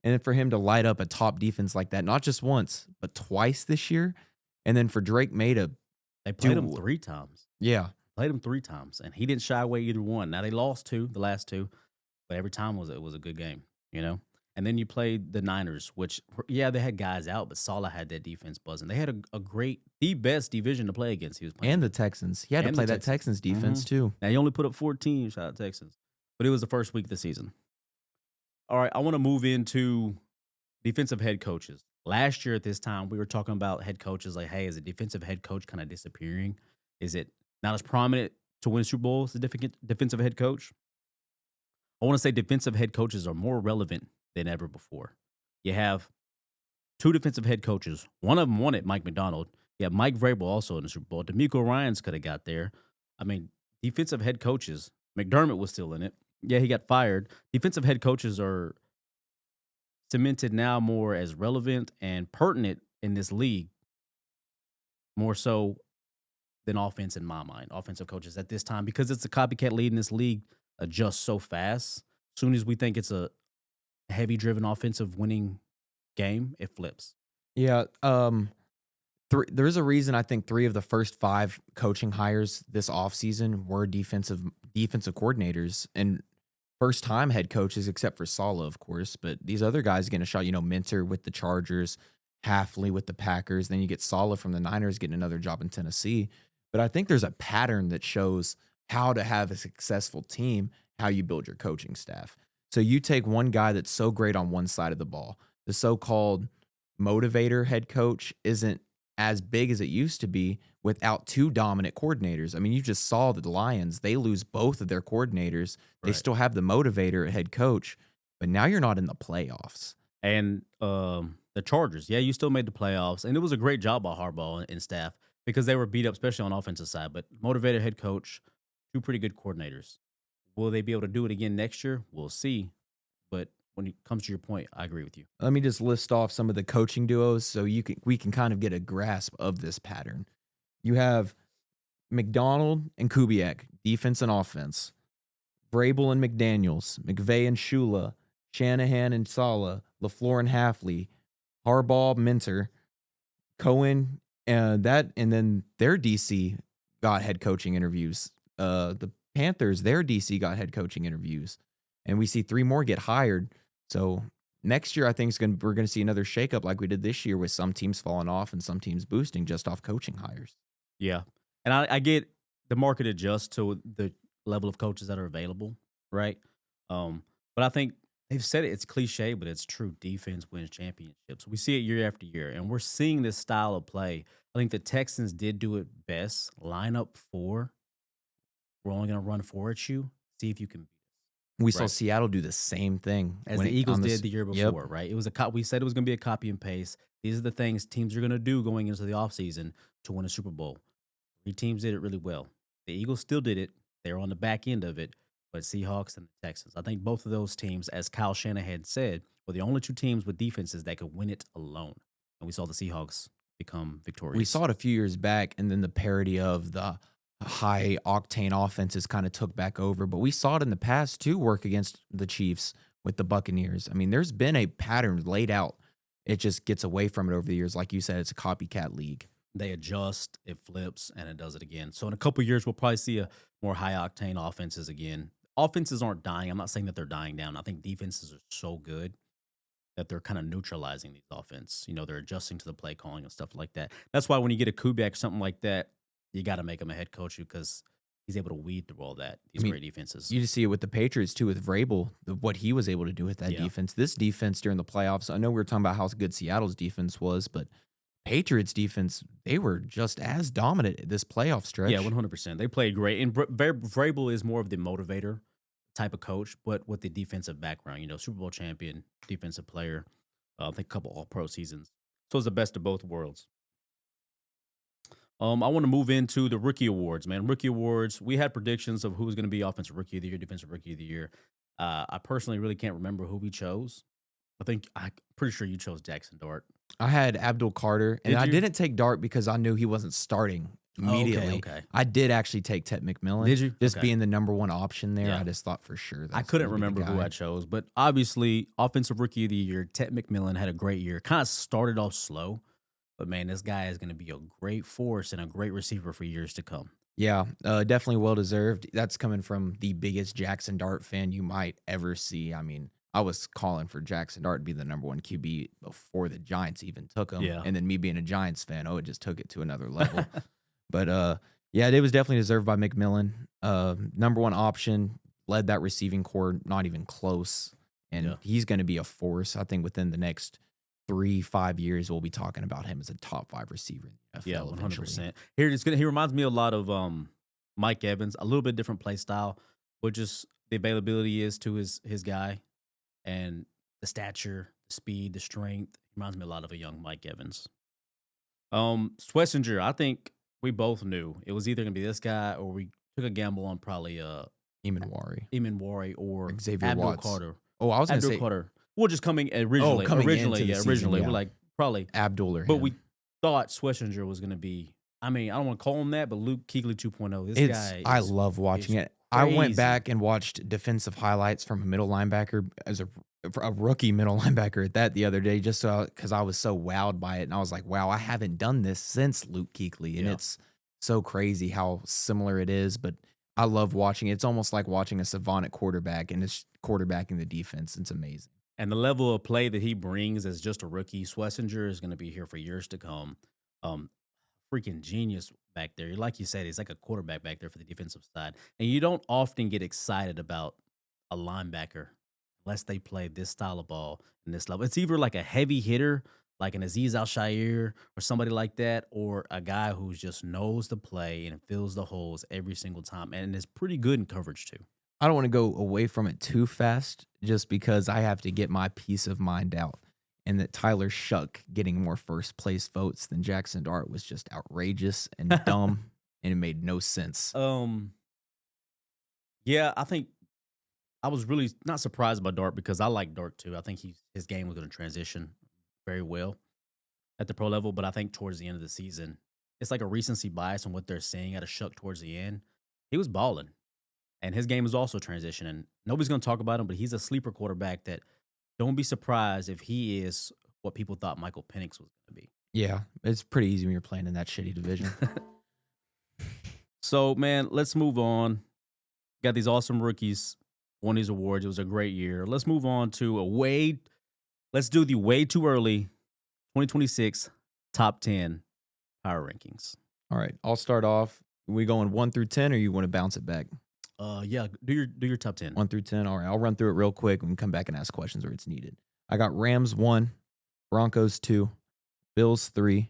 [SPEAKER 2] And then for him to light up a top defense like that, not just once, but twice this year, and then for Drake May to
[SPEAKER 1] They played him 3 times.
[SPEAKER 2] yeah,
[SPEAKER 1] Played him 3 times, and he didn't shy away either one. Now, they lost 2, the last 2, but every time it was a good game, you know? And then you played the Niners, which, yeah, they had guys out, but Saleh had that defense buzzing. They had a great, the best division to play against he was playing.
[SPEAKER 2] and the Texans. He had to
[SPEAKER 1] And
[SPEAKER 2] play
[SPEAKER 1] the
[SPEAKER 2] that Texans defense
[SPEAKER 1] Mhm.
[SPEAKER 2] too.
[SPEAKER 1] Now, he only put up 14, shout out Texans, but it was the first week of the season. All right, I want to move into defensive head coaches. Last year at this time, we were talking about head coaches like, hey, is a defensive head coach kind of disappearing? Is it not as prominent to win Super Bowl as a defensive head coach? I want to say defensive head coaches are more relevant than ever before. You have 2 defensive head coaches. One of them won it, Mike McDonald. You have Mike Vrabel also in the Super Bowl. DeMeco Ryans could have got there. I mean, defensive head coaches. McDermott was still in it. Yeah, he got fired. Defensive head coaches are cemented now more as relevant and pertinent in this league, more so than offense in my mind. Offensive coaches at this time, because it's a copycat lead in this league, adjusts so fast. As soon as we think it's a heavy driven offensive winning game, it flips.
[SPEAKER 2] Yeah, there's a reason I think 3 of the first 5 coaching hires this offseason were defensive coordinators and first time head coaches, except for Saleh, of course. But these other guys getting a shot, Minter with the Chargers, Halfley with the Packers. Then you get Saleh from the Niners getting another job in Tennessee. But I think there's a pattern that shows how to have a successful team, how you build your coaching staff. So you take one guy that's so great on one side of the ball. The so-called motivator head coach isn't as big as it used to be without 2 dominant coordinators. I mean, you just saw the Lions. They lose both of their coordinators. They
[SPEAKER 1] Right.
[SPEAKER 2] still have the motivator at head coach, but now you're not in the playoffs.
[SPEAKER 1] And the Chargers, yeah, you still made the playoffs, and it was a great job by Harbaugh and staff because they were beat up, especially on the offensive side. But motivated head coach, 2 pretty good coordinators. Will they be able to do it again next year? We'll see. But when it comes to your point, I agree with you.
[SPEAKER 2] Let me just list off some of the coaching duos so we can kind of get a grasp of this pattern. You have McDonald and Kubiak, defense and offense. Vrabel and McDaniels, McVay and Shula, Shanahan and Saleh, LaFleur and Halfley, Harbaugh, Minter, Cohen, and then their DC got head coaching interviews. The Panthers, their DC got head coaching interviews, and we see 3 more get hired. So next year, I think we're going to see another shakeup like we did this year, with some teams falling off and some teams boosting just off coaching hires.
[SPEAKER 1] Yeah. And I get the market adjusts to the level of coaches that are available, right? But I think they've said it's cliche, but it's true. Defense wins championships. We see it year after year, and we're seeing this style of play. I think the Texans did do it best. Line up 4. We're only going to run 4 at you. See if you can beat us.
[SPEAKER 2] We saw
[SPEAKER 1] Right.
[SPEAKER 2] Seattle do the same thing
[SPEAKER 1] As
[SPEAKER 2] when
[SPEAKER 1] the Eagles
[SPEAKER 2] on
[SPEAKER 1] did the year
[SPEAKER 2] Yep.
[SPEAKER 1] before, right? It was we said it was going to be a copy and paste. These are the things teams are going to do going into the offseason to win a Super Bowl. 3 teams did it really well. The Eagles still did it. They're on the back end of it, but Seahawks and the Texans. I think both of those teams, as Kyle Shanahan said, were the only 2 teams with defenses that could win it alone. And we saw the Seahawks become victorious.
[SPEAKER 2] We saw it a few years back, and then the parody of the high octane offenses kind of took back over. But we saw it in the past too work against the Chiefs with the Buccaneers. I mean, there's been a pattern laid out. It just gets away from it over the years. Like you said, it's a copycat league.
[SPEAKER 1] They adjust, it flips, and it does it again. So in a couple of years, we'll probably see a more high octane offenses again. Offenses aren't dying. I'm not saying that they're dying down. I think defenses are so good that they're kind of neutralizing these offense. They're adjusting to the play calling and stuff like that. That's why when you get a Kubiak, something like that, you got to make him a head coach because he's able to weed through all that. These great defenses.
[SPEAKER 2] You just see it with the Patriots too, with Vrabel, what he was able to do with that defense. This defense during the playoffs, I know we were talking about how good Seattle's defense was, but Patriots defense, they were just as dominant this playoff stretch.
[SPEAKER 1] Yeah, 100%. They played great. And Vrabel is more of the motivator type of coach, but with the defensive background. Super Bowl champion, defensive player. I think a couple all-pro seasons. So it's the best of both worlds. I want to move into the rookie awards, man. Rookie awards. We had predictions of who was going to be offensive rookie of the year, defensive rookie of the year. I personally really can't remember who we chose. I'm pretty sure you chose Jackson Dart.
[SPEAKER 2] I had Abdul Carter, and
[SPEAKER 1] Did
[SPEAKER 2] I
[SPEAKER 1] you?
[SPEAKER 2] didn't take Dart because I knew he wasn't starting
[SPEAKER 1] Oh, okay,
[SPEAKER 2] immediately.
[SPEAKER 1] okay.
[SPEAKER 2] I did actually take Ted McMillan,
[SPEAKER 1] Did you?
[SPEAKER 2] just
[SPEAKER 1] Okay.
[SPEAKER 2] being the number one option there.
[SPEAKER 1] Yeah.
[SPEAKER 2] I just thought for sure
[SPEAKER 1] I
[SPEAKER 2] that's
[SPEAKER 1] couldn't
[SPEAKER 2] going to be the
[SPEAKER 1] remember who I
[SPEAKER 2] guy.
[SPEAKER 1] chose, but obviously, offensive rookie of the year, Ted McMillan had a great year. Kind of started off slow, but man, this guy is going to be a great force and a great receiver for years to come.
[SPEAKER 2] Yeah, definitely well deserved. That's coming from the biggest Jackson Dart fan you might ever see. I mean, I was calling for Jackson Dart to be the number one QB before the Giants even took him,
[SPEAKER 1] Yeah.
[SPEAKER 2] and then me being a Giants fan, it just took it to another level. But yeah, it was definitely deserved by McMillan. Number one option, led that receiving core, not even close, and
[SPEAKER 1] Yeah.
[SPEAKER 2] he's going to be a force. I think within the next 3-5 years, we'll be talking about him as a top 5 receiver in the
[SPEAKER 1] Yeah,
[SPEAKER 2] NFL eventually.
[SPEAKER 1] 100%. He reminds me a lot of Mike Evans, a little bit different play style, but just the availability is to his guy and the stature, the speed, the strength. He reminds me a lot of a young Mike Evans. Swessinger, I think we both knew it was either gonna be this guy or we took a gamble on probably
[SPEAKER 2] Eamon Wari,
[SPEAKER 1] Eamon Wari or
[SPEAKER 2] Xavier
[SPEAKER 1] Abdul
[SPEAKER 2] Watts.
[SPEAKER 1] Carter.
[SPEAKER 2] Oh, I was going to
[SPEAKER 1] Abdul
[SPEAKER 2] say
[SPEAKER 1] Carter. Well, just coming originally.
[SPEAKER 2] coming
[SPEAKER 1] Originally,
[SPEAKER 2] into the
[SPEAKER 1] yeah,
[SPEAKER 2] season,
[SPEAKER 1] originally.
[SPEAKER 2] yeah.
[SPEAKER 1] We're like probably
[SPEAKER 2] Abdul or
[SPEAKER 1] but
[SPEAKER 2] him.
[SPEAKER 1] we thought Swessinger was gonna be. I mean, I don't want to call him that, but Luke Kuechly 2.0. This guy
[SPEAKER 2] I
[SPEAKER 1] is
[SPEAKER 2] love watching
[SPEAKER 1] is
[SPEAKER 2] it. I went
[SPEAKER 1] crazy.
[SPEAKER 2] back and watched defensive highlights from a middle linebacker as a rookie middle linebacker at that the other day, just so because I was so wowed by it, and I was like, wow, I haven't done this since Luke Kuechly, and
[SPEAKER 1] Yeah.
[SPEAKER 2] it's so crazy how similar it is. But I love watching it. It's almost like watching a savant at quarterback, and it's quarterbacking the defense. It's amazing.
[SPEAKER 1] And the level of play that he brings as just a rookie, Swessinger is going to be here for years to come. Um, Freaking genius back there. Like you said, he's like a quarterback back there for the defensive side. And you don't often get excited about a linebacker unless they play this style of ball and this level. It's either like a heavy hitter, like an Aziz Al-Shaair or somebody like that, or a guy who just knows the play and fills the holes every single time and is pretty good in coverage too.
[SPEAKER 2] I don't want to go away from it too fast just because I have to get my peace of mind out. And that Tyler Shuck getting more first place votes than Jackson Dart was just outrageous and dumb, and it made no sense.
[SPEAKER 1] Yeah, I think I was really not surprised by Dart because I like Dart too. I think his game was going to transition very well at the pro level, but I think towards the end of the season, it's like a recency bias on what they're seeing out of Shuck towards the end. He was balling, and his game is also transitioning. Nobody's going to talk about him, but he's a sleeper quarterback that don't be surprised if he is what people thought Michael Penix was going to be.
[SPEAKER 2] Yeah, it's pretty easy when you're playing in that shitty division.
[SPEAKER 1] So, man, let's move on. Got these awesome rookies, won these awards. It was a great year. Let's move on to let's do the way too early 2026 top 10 power rankings.
[SPEAKER 2] All right, I'll start off. We going 1 through 10, or you want to bounce it back?
[SPEAKER 1] Yeah, do your top 10.
[SPEAKER 2] 1 through 10. All right, I'll run through it real quick and we can come back and ask questions where it's needed. I got Rams 1, Broncos 2, Bills 3,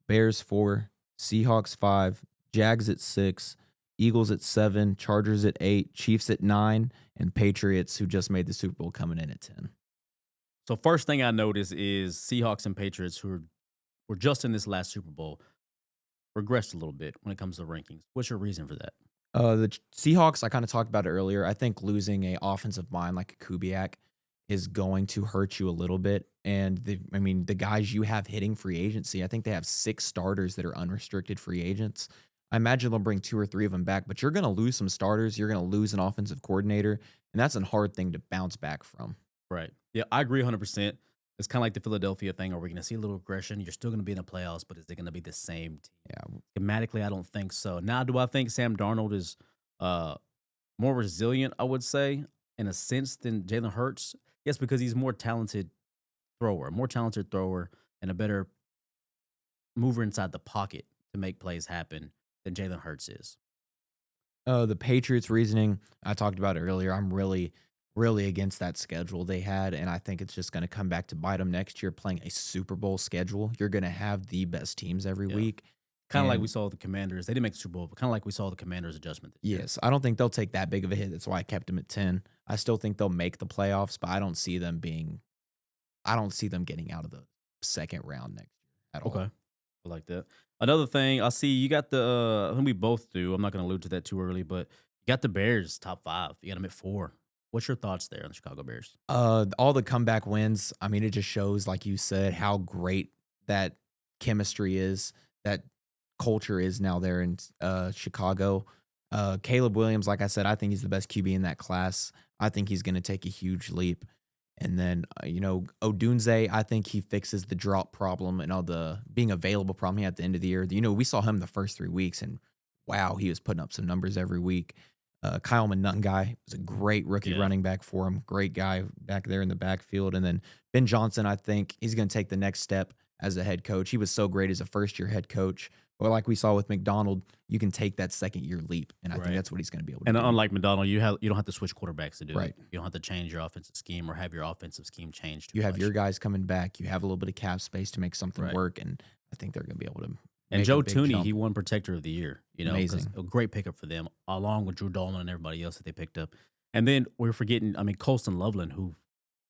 [SPEAKER 2] Bears 4, Seahawks 5, Jags at 6, Eagles at 7, Chargers at 8, Chiefs at 9, and Patriots, who just made the Super Bowl, coming in at 10.
[SPEAKER 1] So first thing I noticed is Seahawks and Patriots, who were just in this last Super Bowl, regressed a little bit when it comes to rankings. What's your reason for that?
[SPEAKER 2] The Seahawks, I kind of talked about it earlier. I think losing a offensive mind like a Kubiak is going to hurt you a little bit. And the guys you have hitting free agency, I think they have 6 starters that are unrestricted free agents. I imagine they'll bring 2 or 3 of them back, but you're going to lose some starters. You're going to lose an offensive coordinator, and that's a hard thing to bounce back from.
[SPEAKER 1] Right. Yeah, I agree 100%. It's kind of like the Philadelphia thing. Are we going to see a little aggression? You're still going to be in the playoffs, but is it going to be the same team?
[SPEAKER 2] Yeah.
[SPEAKER 1] Schematically, I don't think so. Now, do I think Sam Darnold is more resilient, I would say, in a sense, than Jalen Hurts? Yes, because he's more talented thrower, and a better mover inside the pocket to make plays happen than Jalen Hurts is.
[SPEAKER 2] The Patriots reasoning, I talked about it earlier. I'm really against that schedule they had, and I think it's just going to come back to bite them next year playing a Super Bowl schedule. You're going to have the best teams every
[SPEAKER 1] Yeah.
[SPEAKER 2] week.
[SPEAKER 1] Kind of like
[SPEAKER 2] And
[SPEAKER 1] we saw the Commanders. They didn't make the Super Bowl, but kind of like we saw the Commanders adjustment this year.
[SPEAKER 2] yes, I don't think they'll take that big of a hit. That's why I kept them at 10. I still think they'll make the playoffs, but I don't see them getting out of the second round next year at all.
[SPEAKER 1] Okay. I like that. Another thing, I see you got I think we both do. I'm not going to allude to that too early, but you got the Bears top 5. You got them at 4. What's your thoughts there on the Chicago Bears?
[SPEAKER 2] All the comeback wins, I mean, it just shows, like you said, how great that chemistry is, that culture is now there in Chicago. Caleb Williams, like I said, I think he's the best QB in that class. I think he's going to take a huge leap. And then, Odunze, I think he fixes the drop problem and all the being available problem he had at the end of the year. We saw him the first 3 weeks, and wow, he was putting up some numbers every week. Kyle Monungai was a great rookie running back for him. Great guy back there in the backfield. And then Ben Johnson, I think he's going to take the next step as a head coach. He was so great as a first-year head coach. But like we saw with McDonald, you can take that second-year leap, and I think that's what he's going to be able to
[SPEAKER 1] And
[SPEAKER 2] do.
[SPEAKER 1] unlike McDonald, you don't have to switch quarterbacks to do
[SPEAKER 2] Right.
[SPEAKER 1] it. You don't have to change your offensive scheme or have your offensive scheme changed too
[SPEAKER 2] You have
[SPEAKER 1] much.
[SPEAKER 2] your guys coming back. You have a little bit of cap space to make something
[SPEAKER 1] Right.
[SPEAKER 2] work, and I think they're going to be able to
[SPEAKER 1] And
[SPEAKER 2] make
[SPEAKER 1] Joe
[SPEAKER 2] a big
[SPEAKER 1] Tooney,
[SPEAKER 2] jump.
[SPEAKER 1] he won Protector of the Year. 'Cause
[SPEAKER 2] Amazing.
[SPEAKER 1] a great pickup for them, along with Drew Dalman and everybody else that they picked up. And then we're forgetting, Colston Loveland, who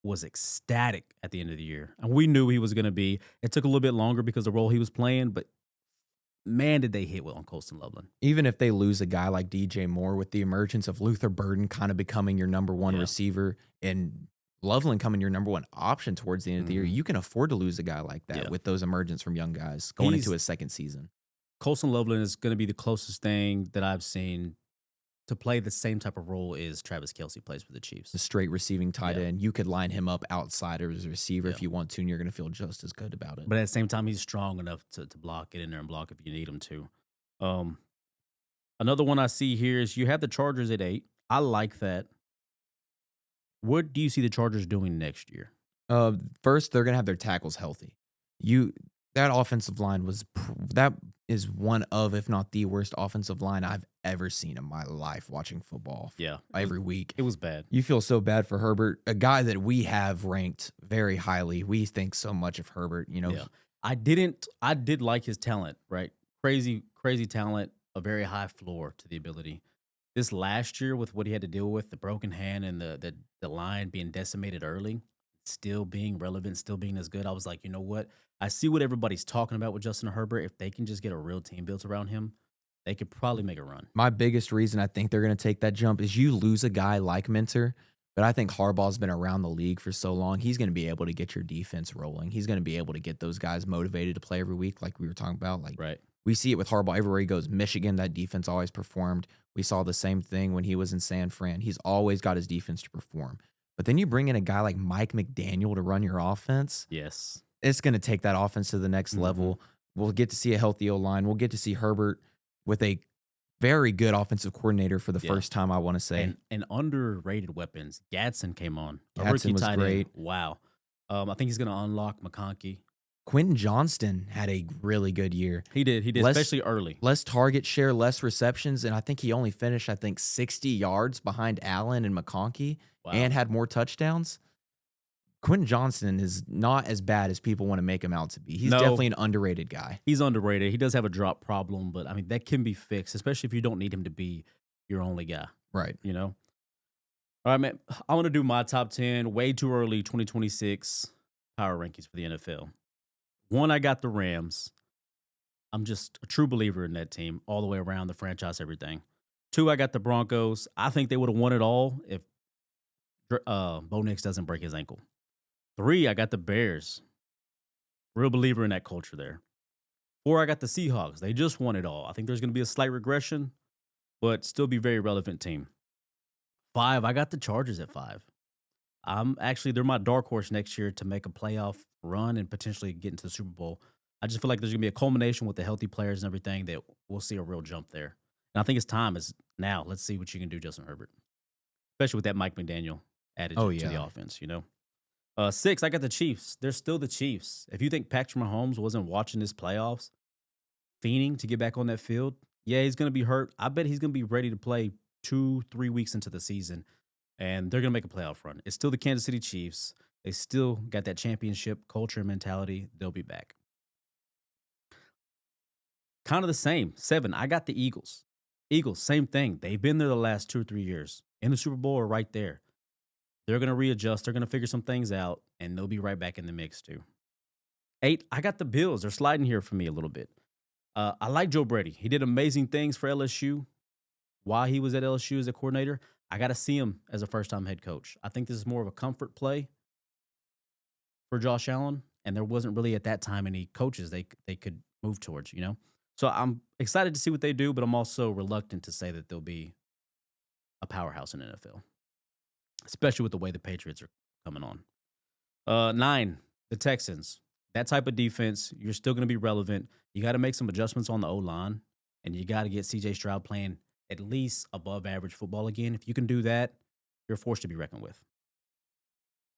[SPEAKER 1] was ecstatic at the end of the year. And we knew he was going to be. It took a little bit longer because of the role he was playing, but man, did they hit well on Colston Loveland.
[SPEAKER 2] Even if they lose a guy like DJ Moore, with the emergence of Luther Burden kind of becoming your number one receiver and Loveland coming your number one option towards the end of the year, you can afford to lose a guy like that with those emergence from young guys going into his second season.
[SPEAKER 1] Colston Loveland is going to be the closest thing that I've seen to play the same type of role as Travis Kelce plays for the Chiefs.
[SPEAKER 2] The straight receiving tight end. You could line him up outside as a receiver if you want to, and you're going to feel just as good about it.
[SPEAKER 1] But at the same time, he's strong enough to block, get in there and block if you need him to. Another one I see here is you have the Chargers at 8. I like that. What do you see the Chargers doing next year?
[SPEAKER 2] First, they're going to have their tackles healthy. That offensive line that is one of, if not the worst offensive line I've ever seen in my life watching football.
[SPEAKER 1] Yeah.
[SPEAKER 2] Every week.
[SPEAKER 1] It was bad.
[SPEAKER 2] You feel so bad for Herbert, a guy that we have ranked very highly. We think so much of Herbert,
[SPEAKER 1] Yeah. I did like his talent, right? Crazy talent, a very high floor to the ability. This last year with what he had to deal with, the broken hand and the line being decimated early, still being relevant, still being as good, I was like, you know what? I see what everybody's talking about with Justin Herbert. If they can just get a real team built around him, they could probably make a run.
[SPEAKER 2] My biggest reason I think they're going to take that jump is you lose a guy like Minter, but I think Harbaugh's been around the league for so long. He's going to be able to get your defense rolling. He's going to be able to get those guys motivated to play every week like we were talking about. We see it with Harbaugh everywhere he goes. Michigan, that defense always performed. We saw the same thing when he was in San Fran. He's always got his defense to perform. But then you bring in a guy like Mike McDaniel to run your offense.
[SPEAKER 1] Yes.
[SPEAKER 2] It's going to take that offense to the next level. We'll get to see a healthy O-line. We'll get to see Herbert with a very good offensive coordinator for the first time, I want to say.
[SPEAKER 1] And underrated weapons. Gadsden came on.
[SPEAKER 2] Gadsden
[SPEAKER 1] rookie
[SPEAKER 2] was
[SPEAKER 1] tight
[SPEAKER 2] great.
[SPEAKER 1] End. Wow. I think he's going to unlock McConkey.
[SPEAKER 2] Quentin Johnston had a really good year.
[SPEAKER 1] He did, especially early.
[SPEAKER 2] Less target share, less receptions, and I think he only finished, 60 yards behind Allen and McConkey and had more touchdowns. Quentin Johnston is not as bad as people want to make him out to be. He's definitely an underrated guy.
[SPEAKER 1] He's underrated. He does have a drop problem, but that can be fixed, especially if you don't need him to be your only guy.
[SPEAKER 2] Right.
[SPEAKER 1] All right, man. I want to do my top 10, way too early, 2026 power rankings for the NFL. 1, I got the Rams. I'm just a true believer in that team all the way around, the franchise, everything. 2, I got the Broncos. I think they would have won it all if Bo Nix doesn't break his ankle. 3, I got the Bears. Real believer in that culture there. 4, I got the Seahawks. They just won it all. I think there's going to be a slight regression, but still be very relevant team. 5, I got the Chargers at 5. They're my dark horse next year to make a playoff run and potentially get into the Super Bowl. I just feel like there's going to be a culmination with the healthy players and everything that we'll see a real jump there. And I think it's time is now. Let's see what you can do, Justin Herbert. Especially with that Mike McDaniel added to the offense, 6, I got the Chiefs. They're still the Chiefs. If you think Patrick Mahomes wasn't watching this playoffs, fiending to get back on that field, he's going to be hurt. I bet he's going to be ready to play 2-3 weeks into the season, and they're going to make a playoff run. It's still the Kansas City Chiefs. They still got that championship culture and mentality. They'll be back. Kind of the same. 7, I got the Eagles. Eagles, same thing. They've been there the last 2 or 3 years. In the Super Bowl or right there. They're going to readjust. They're going to figure some things out, and they'll be right back in the mix too. 8, I got the Bills. They're sliding here for me a little bit. I like Joe Brady. He did amazing things for LSU while he was at LSU as a coordinator. I got to see him as a first-time head coach. I think this is more of a comfort play for Josh Allen, and there wasn't really at that time any coaches they could move towards, you know? So I'm excited to see what they do, but I'm also reluctant to say that they'll be a powerhouse in the NFL, especially with the way the Patriots are coming on. 9, the Texans. That type of defense, you're still going to be relevant. You got to make some adjustments on the O-line, and you got to get C.J. Stroud playing at least above average football again. If you can do that, you're a force to be reckoned with.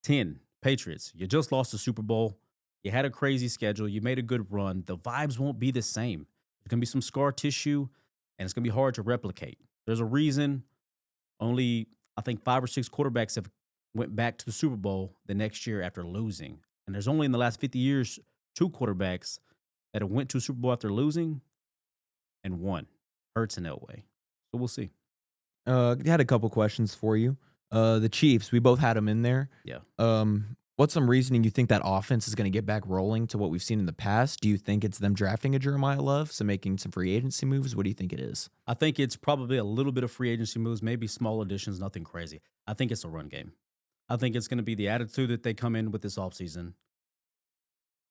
[SPEAKER 1] 10, Patriots. You just lost the Super Bowl. You had a crazy schedule. You made a good run. The vibes won't be the same. There's going to be some scar tissue, and it's going to be hard to replicate. There's a reason only, I think, 5 or 6 quarterbacks have went back to the Super Bowl the next year after losing. And there's only in the last 50 years 2 quarterbacks that have went to a Super Bowl after losing and won. Hurts and Elway. So we'll see.
[SPEAKER 2] Had a couple questions for you. The Chiefs, we both had them in there.
[SPEAKER 1] Yeah.
[SPEAKER 2] What's some reasoning you think that offense is going to get back rolling to what we've seen in the past? Do you think it's them drafting a Jeremiah Love, so making some free agency moves? What do you think it is?
[SPEAKER 1] I think it's probably a little bit of free agency moves, maybe small additions, nothing crazy. I think it's a run game. I think it's going to be the attitude that they come in with this offseason,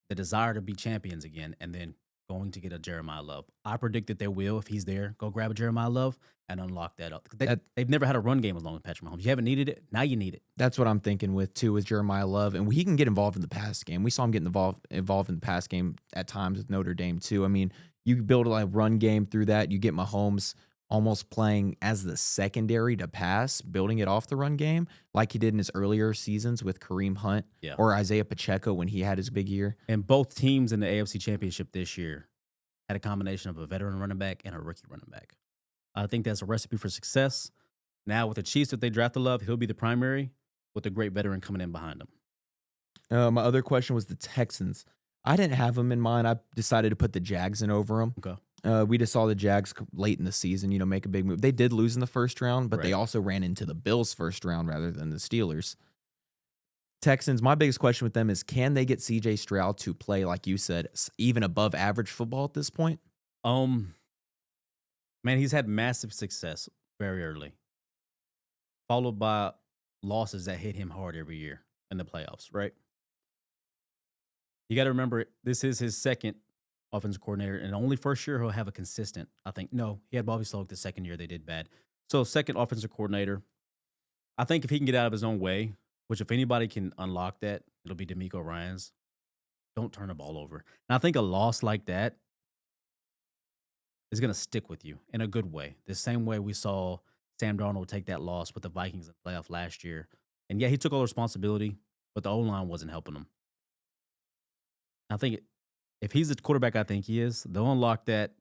[SPEAKER 1] the desire to be champions again, and then going to get a Jeremiah Love. I predict that they will, if he's there, go grab a Jeremiah Love and unlock that up. They've never had a run game as long as Patrick Mahomes. You haven't needed it. Now you need it.
[SPEAKER 2] That's what I'm thinking with Jeremiah Love. And he can get involved in the pass game. We saw him getting involved in the pass game at times with Notre Dame too. I mean, you build a run game through that. You get Mahomes almost playing as the secondary to pass, building it off the run game like he did in his earlier seasons with Kareem Hunt or Isaiah Pacheco when he had his big year.
[SPEAKER 1] And both teams in the AFC Championship this year had a combination of a veteran running back and a rookie running back. I think that's a recipe for success. Now with the Chiefs, if they draft the Love, he'll be the primary with a great veteran coming in behind him.
[SPEAKER 2] My other question was the Texans. I didn't have them in mind. I decided to put the Jags in over them.
[SPEAKER 1] Okay.
[SPEAKER 2] We just saw the Jags late in the season, make a big move. They did lose in the first round, but they also ran into the Bills first round rather than the Steelers. Texans, my biggest question with them is, can they get C.J. Stroud to play, like you said, even above average football at this point?
[SPEAKER 1] Man, he's had massive success very early, followed by losses that hit him hard every year in the playoffs, right? You got to remember, this is his second offensive coordinator, and only first year he'll have a consistent, I think. No, he had Bobby Sloak the second year they did bad. So second offensive coordinator. I think if he can get out of his own way, which if anybody can unlock that, it'll be D'Amico Ryans. Don't turn the ball over. And I think a loss like that is going to stick with you in a good way. The same way we saw Sam Darnold take that loss with the Vikings in the playoff last year. And yeah, he took all the responsibility, but the O-line wasn't helping him. I think if he's the quarterback I think he is, they'll unlock that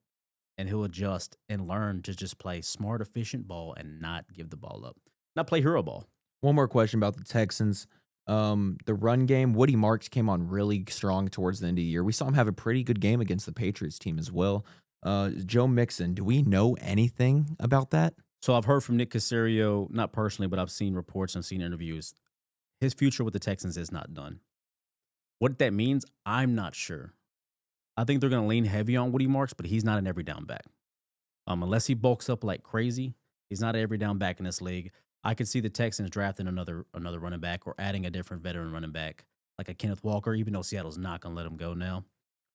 [SPEAKER 1] and he'll adjust and learn to just play smart, efficient ball and not give the ball up. Not play hero ball.
[SPEAKER 2] One more question about the Texans. The run game, Woody Marks came on really strong towards the end of the year. We saw him have a pretty good game against the Patriots team as well. Joe Mixon, do we know anything about that?
[SPEAKER 1] So I've heard from Nick Caserio, not personally, but I've seen reports and seen interviews. His future with the Texans is not done. What that means, I'm not sure. I think they're going to lean heavy on Woody Marks, but he's not an every down back. Unless he bulks up like crazy, he's not an every down back in this league. I could see the Texans drafting another running back or adding a different veteran running back, like a Kenneth Walker, even though Seattle's not going to let him go now.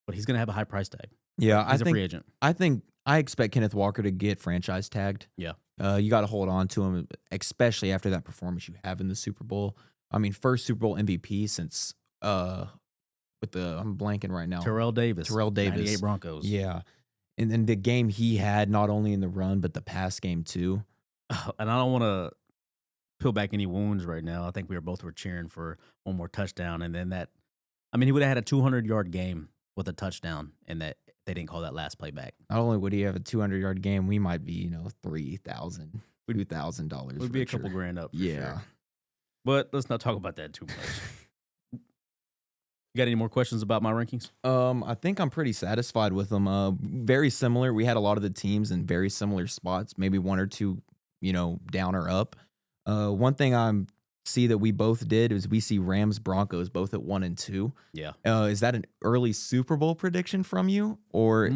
[SPEAKER 1] But he's going to have a high price tag.
[SPEAKER 2] Yeah,
[SPEAKER 1] he's a free agent.
[SPEAKER 2] I expect Kenneth Walker to get franchise tagged.
[SPEAKER 1] Yeah.
[SPEAKER 2] You got to hold on to him, especially after that performance you have in the Super Bowl. I mean, first Super Bowl MVP since I'm blanking right now.
[SPEAKER 1] Terrell Davis. 98 Broncos.
[SPEAKER 2] Yeah. And then the game he had, not only in the run, but the pass game too.
[SPEAKER 1] And I don't want to peel back any wounds right now. I think we were cheering for one more touchdown. And then he would have had a 200-yard game with a touchdown, and that they didn't call that last play back.
[SPEAKER 2] Not only would he have a 200-yard game, we might be, $3,000, $2,000.
[SPEAKER 1] Would be a couple grand up.
[SPEAKER 2] Yeah.
[SPEAKER 1] Sure. But let's not talk about that too much. You got any more questions about my rankings?
[SPEAKER 2] I think I'm pretty satisfied with them. Very similar. We had a lot of the teams in very similar spots, maybe one or two, down or up. One thing I see that we both did is we see Rams Broncos both at 1 and 2.
[SPEAKER 1] Yeah.
[SPEAKER 2] Is that an early Super Bowl prediction from you, or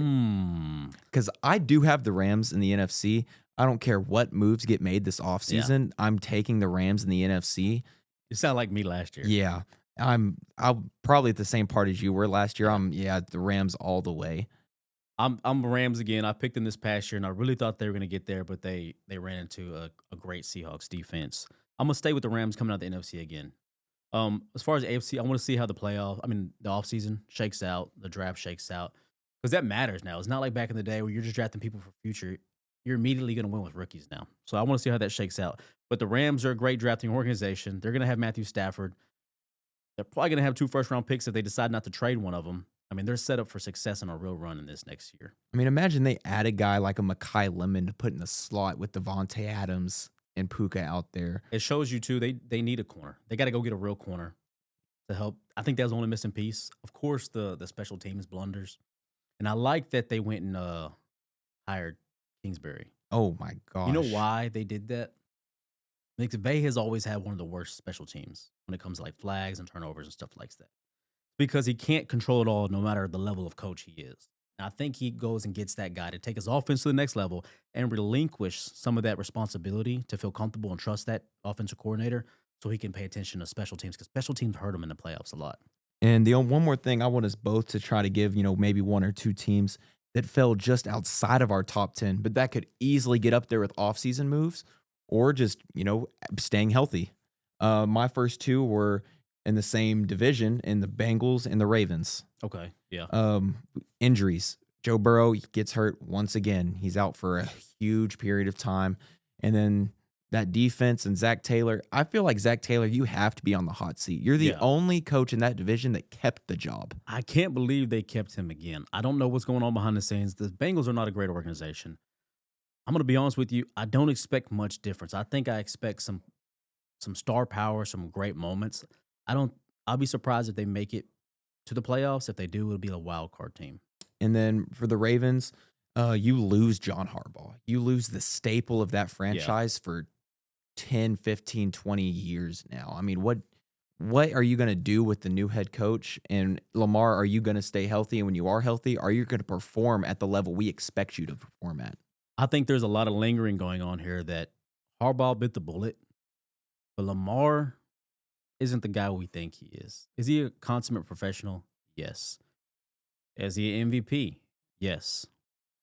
[SPEAKER 2] because I do have the Rams in the NFC? I don't care what moves get made this
[SPEAKER 1] Yeah.
[SPEAKER 2] offseason. I'm taking the Rams in the NFC.
[SPEAKER 1] You sound like me last year.
[SPEAKER 2] Yeah. I'm probably at the same part as you were last year.
[SPEAKER 1] Yeah.
[SPEAKER 2] The Rams all the way.
[SPEAKER 1] I'm Rams again. I picked them this past year, and I really thought they were going to get there, but they ran into a great Seahawks defense. I'm gonna stay with the Rams coming out of the NFC again. As far as AFC, I want to see how the offseason shakes out, the draft shakes out, because that matters now. It's not like back in the day where you're just drafting people for future. You're immediately going to win with rookies now. So I want to see how that shakes out. But the Rams are a great drafting organization. They're going to have Matthew Stafford. They're probably going to have 2 first-round picks if they decide not to trade one of them. I mean, they're set up for success and a real run in this next year.
[SPEAKER 2] I mean, imagine they add a guy like a Mekhi Lemon to put in the slot with Devontae Adams and Puka out there.
[SPEAKER 1] It shows you, too, they need a corner. They got to go get a real corner to help. I think that was the only missing piece. Of course, the special teams blunders. And I like that they went and hired Kingsbury.
[SPEAKER 2] Oh, my gosh.
[SPEAKER 1] You know why they did that? McVay has always had one of the worst special teams when it comes to like flags and turnovers and stuff like that. Because he can't control it all no matter the level of coach he is. And I think he goes and gets that guy to take his offense to the next level and relinquish some of that responsibility to feel comfortable and trust that offensive coordinator so he can pay attention to special teams, because special teams hurt him in the playoffs a lot.
[SPEAKER 2] And the one more thing I want us both to try to give, maybe 1 or 2 teams that fell just outside of our top 10, but that could easily get up there with offseason moves or just, staying healthy. My first 2 were in the same division, in the Bengals and the Ravens.
[SPEAKER 1] Okay, yeah.
[SPEAKER 2] Injuries. Joe Burrow gets hurt once again. He's out for a huge period of time. And then that defense and Zach Taylor. I feel like Zach Taylor, you have to be on the hot seat. You're the only coach in that division that kept the job.
[SPEAKER 1] I can't believe they kept him again. I don't know what's going on behind the scenes. The Bengals are not a great organization. I'm going to be honest with you. I don't expect much difference. I think I expect some star power, some great moments. I'll be surprised if they make it to the playoffs. If they do, it'll be a wild card team.
[SPEAKER 2] And then for the Ravens, you lose John Harbaugh. You lose the staple of that franchise for 10, 15, 20 years now. I mean, what are you going to do with the new head coach? And Lamar, are you going to stay healthy? And when you are healthy, are you going to perform at the level we expect you to perform at?
[SPEAKER 1] I think there's a lot of lingering going on here that Harbaugh bit the bullet, but Lamar isn't the guy we think he is. Is he a consummate professional? Yes. Is he an MVP? Yes.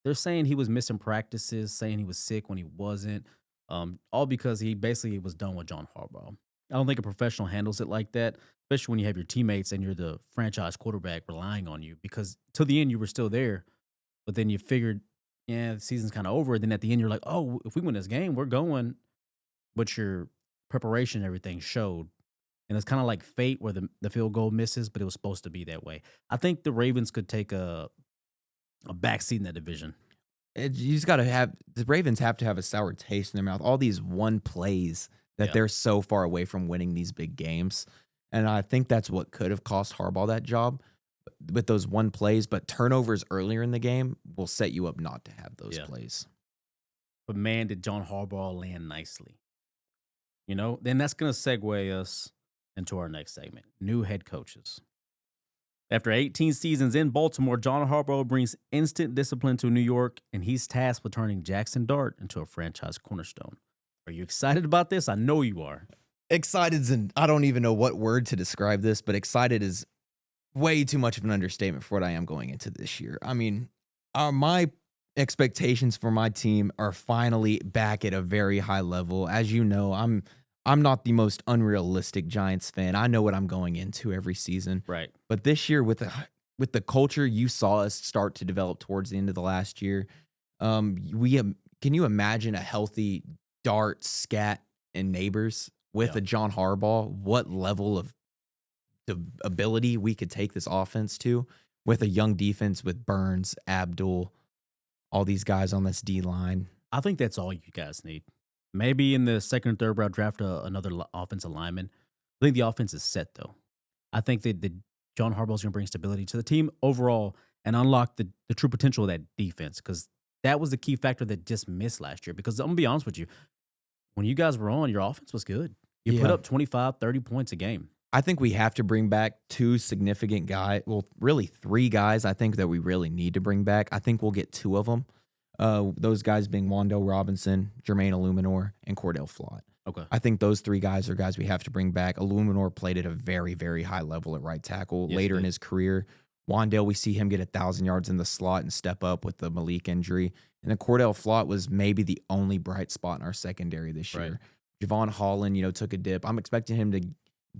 [SPEAKER 1] They're saying he was missing practices, saying he was sick when he wasn't, all because he basically was done with John Harbaugh. I don't think a professional handles it like that, especially when you have your teammates and you're the franchise quarterback relying on you, because till the end you were still there, but then you figured, the season's kind of over. Then at the end you're like, oh, if we win this game, we're going. But your preparation and everything showed. And it's kind of like fate where the field goal misses, but it was supposed to be that way. I think the Ravens could take a backseat in that division.
[SPEAKER 2] You just got to the Ravens have to have a sour taste in their mouth. All these one plays that they're so far away from winning these big games. And I think that's what could have cost Harbaugh that job with those one plays. But turnovers earlier in the game will set you up not to have those plays.
[SPEAKER 1] But man, did John Harbaugh land nicely. Then that's going to segue us into our next segment, new head coaches. After 18 seasons in Baltimore, John Harbaugh brings instant discipline to New York, and he's tasked with turning Jackson Dart into a franchise cornerstone. Are you excited about this? I know you are.
[SPEAKER 2] Excited's I don't even know what word to describe this, but excited is way too much of an understatement for what I am going into this year. I mean, my expectations for my team are finally back at a very high level. As you know, I'm not the most unrealistic Giants fan. I know what I'm going into every season.
[SPEAKER 1] Right.
[SPEAKER 2] But this year, with the culture you saw us start to develop towards the end of the last year, can you imagine a healthy Dart, Scat, and Neighbors with a John Harbaugh? What level of the ability we could take this offense to with a young defense with Burns, Abdul, all these guys on this D line?
[SPEAKER 1] I think that's all you guys need. Maybe in the second or third round draft another offensive lineman. I think the offense is set, though. I think that John Harbaugh's going to bring stability to the team overall and unlock the true potential of that defense, because that was the key factor that just missed last year. Because I'm going to be honest with you, when you guys were on, your offense was good. You put up 25, 30 points a game.
[SPEAKER 2] I think we have to bring back 2 significant guys. Well, really 3 guys I think that we really need to bring back. I think we'll get 2 of them. Those guys being Wandale Robinson, Jermaine Illuminor, and Cordell Flott.
[SPEAKER 1] Okay.
[SPEAKER 2] I think those 3 guys are guys we have to bring back. Illuminor played at a very, very high level at right tackle
[SPEAKER 1] Yes,
[SPEAKER 2] later
[SPEAKER 1] he
[SPEAKER 2] in
[SPEAKER 1] did.
[SPEAKER 2] his career. Wandale, we see him get 1,000 yards in the slot and step up with the Malik injury. And then Cordell Flott was maybe the only bright spot in our secondary this
[SPEAKER 1] Right.
[SPEAKER 2] year. Javon Holland, took a dip. I'm expecting him to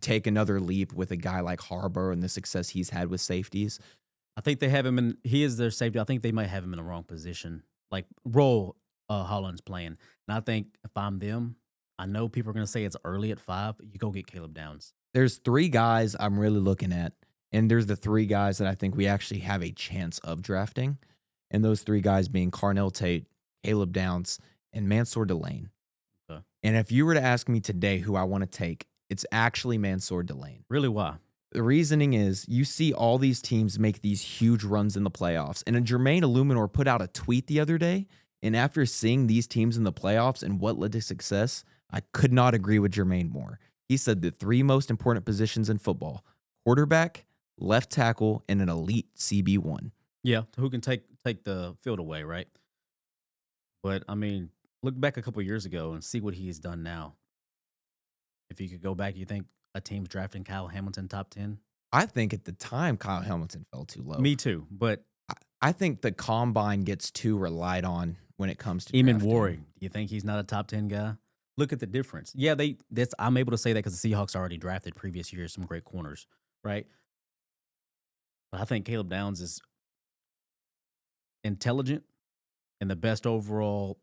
[SPEAKER 2] take another leap with a guy like Harbaugh and the success he's had with safeties.
[SPEAKER 1] I think they have him in. He is their safety. I think they might have him in the wrong position, like role. Holland's playing, and I think if I'm them, I know people are going to say it's early at 5. You go get Caleb Downs.
[SPEAKER 2] There's 3 guys I'm really looking at, and there's the 3 guys that I think we actually have a chance of drafting, and those 3 guys being Carnell Tate, Caleb Downs, and Mansour Delane.
[SPEAKER 1] Okay.
[SPEAKER 2] And if you were to ask me today who I want to take, it's actually Mansour Delane.
[SPEAKER 1] Really, why?
[SPEAKER 2] The reasoning is you see all these teams make these huge runs in the playoffs, and Jermaine Illuminor put out a tweet the other day, and after seeing these teams in the playoffs and what led to success, I could not agree with Jermaine more. He said the 3 most important positions in football: quarterback, left tackle, and an elite CB1.
[SPEAKER 1] Yeah, who can take the field away, right? But I mean, look back a couple years ago and see what he's done now. If you could go back, you think a team's drafting Kyle Hamilton top 10?
[SPEAKER 2] I think at the time Kyle Hamilton fell too low.
[SPEAKER 1] Me too, but
[SPEAKER 2] I think the combine gets too relied on when it comes to
[SPEAKER 1] Eamon
[SPEAKER 2] drafting.
[SPEAKER 1] Warwick, do you think he's not a top 10 guy? Look at the difference. Yeah, I'm able to say that because the Seahawks already drafted previous years some great corners, right? But I think Caleb Downs is intelligent and the best overall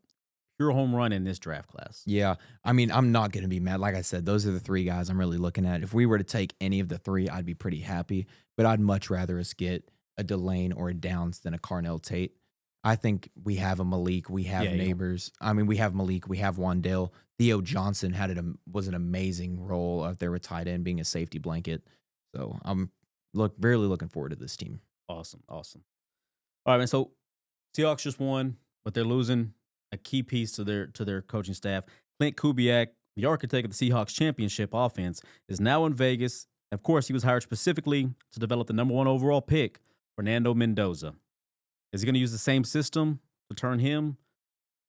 [SPEAKER 1] pure home run in this draft class.
[SPEAKER 2] Yeah, I mean, I'm not going to be mad. Like I said, those are the 3 guys I'm really looking at. If we were to take any of the 3, I'd be pretty happy. But I'd much rather us get a Delane or a Downs than a Carnell Tate. I think we have a Malik. We have Neighbors. I mean, we have Malik. We have Wandale. Theo Johnson was an amazing role out there with tight end, being a safety blanket. So I'm really looking forward to this team.
[SPEAKER 1] Awesome. All right, man. So Seahawks just won, but they're losing a key piece to their coaching staff. Clint Kubiak, the architect of the Seahawks championship offense, is now in Vegas. Of course, he was hired specifically to develop the number 1 overall pick, Fernando Mendoza. Is he going to use the same system to turn him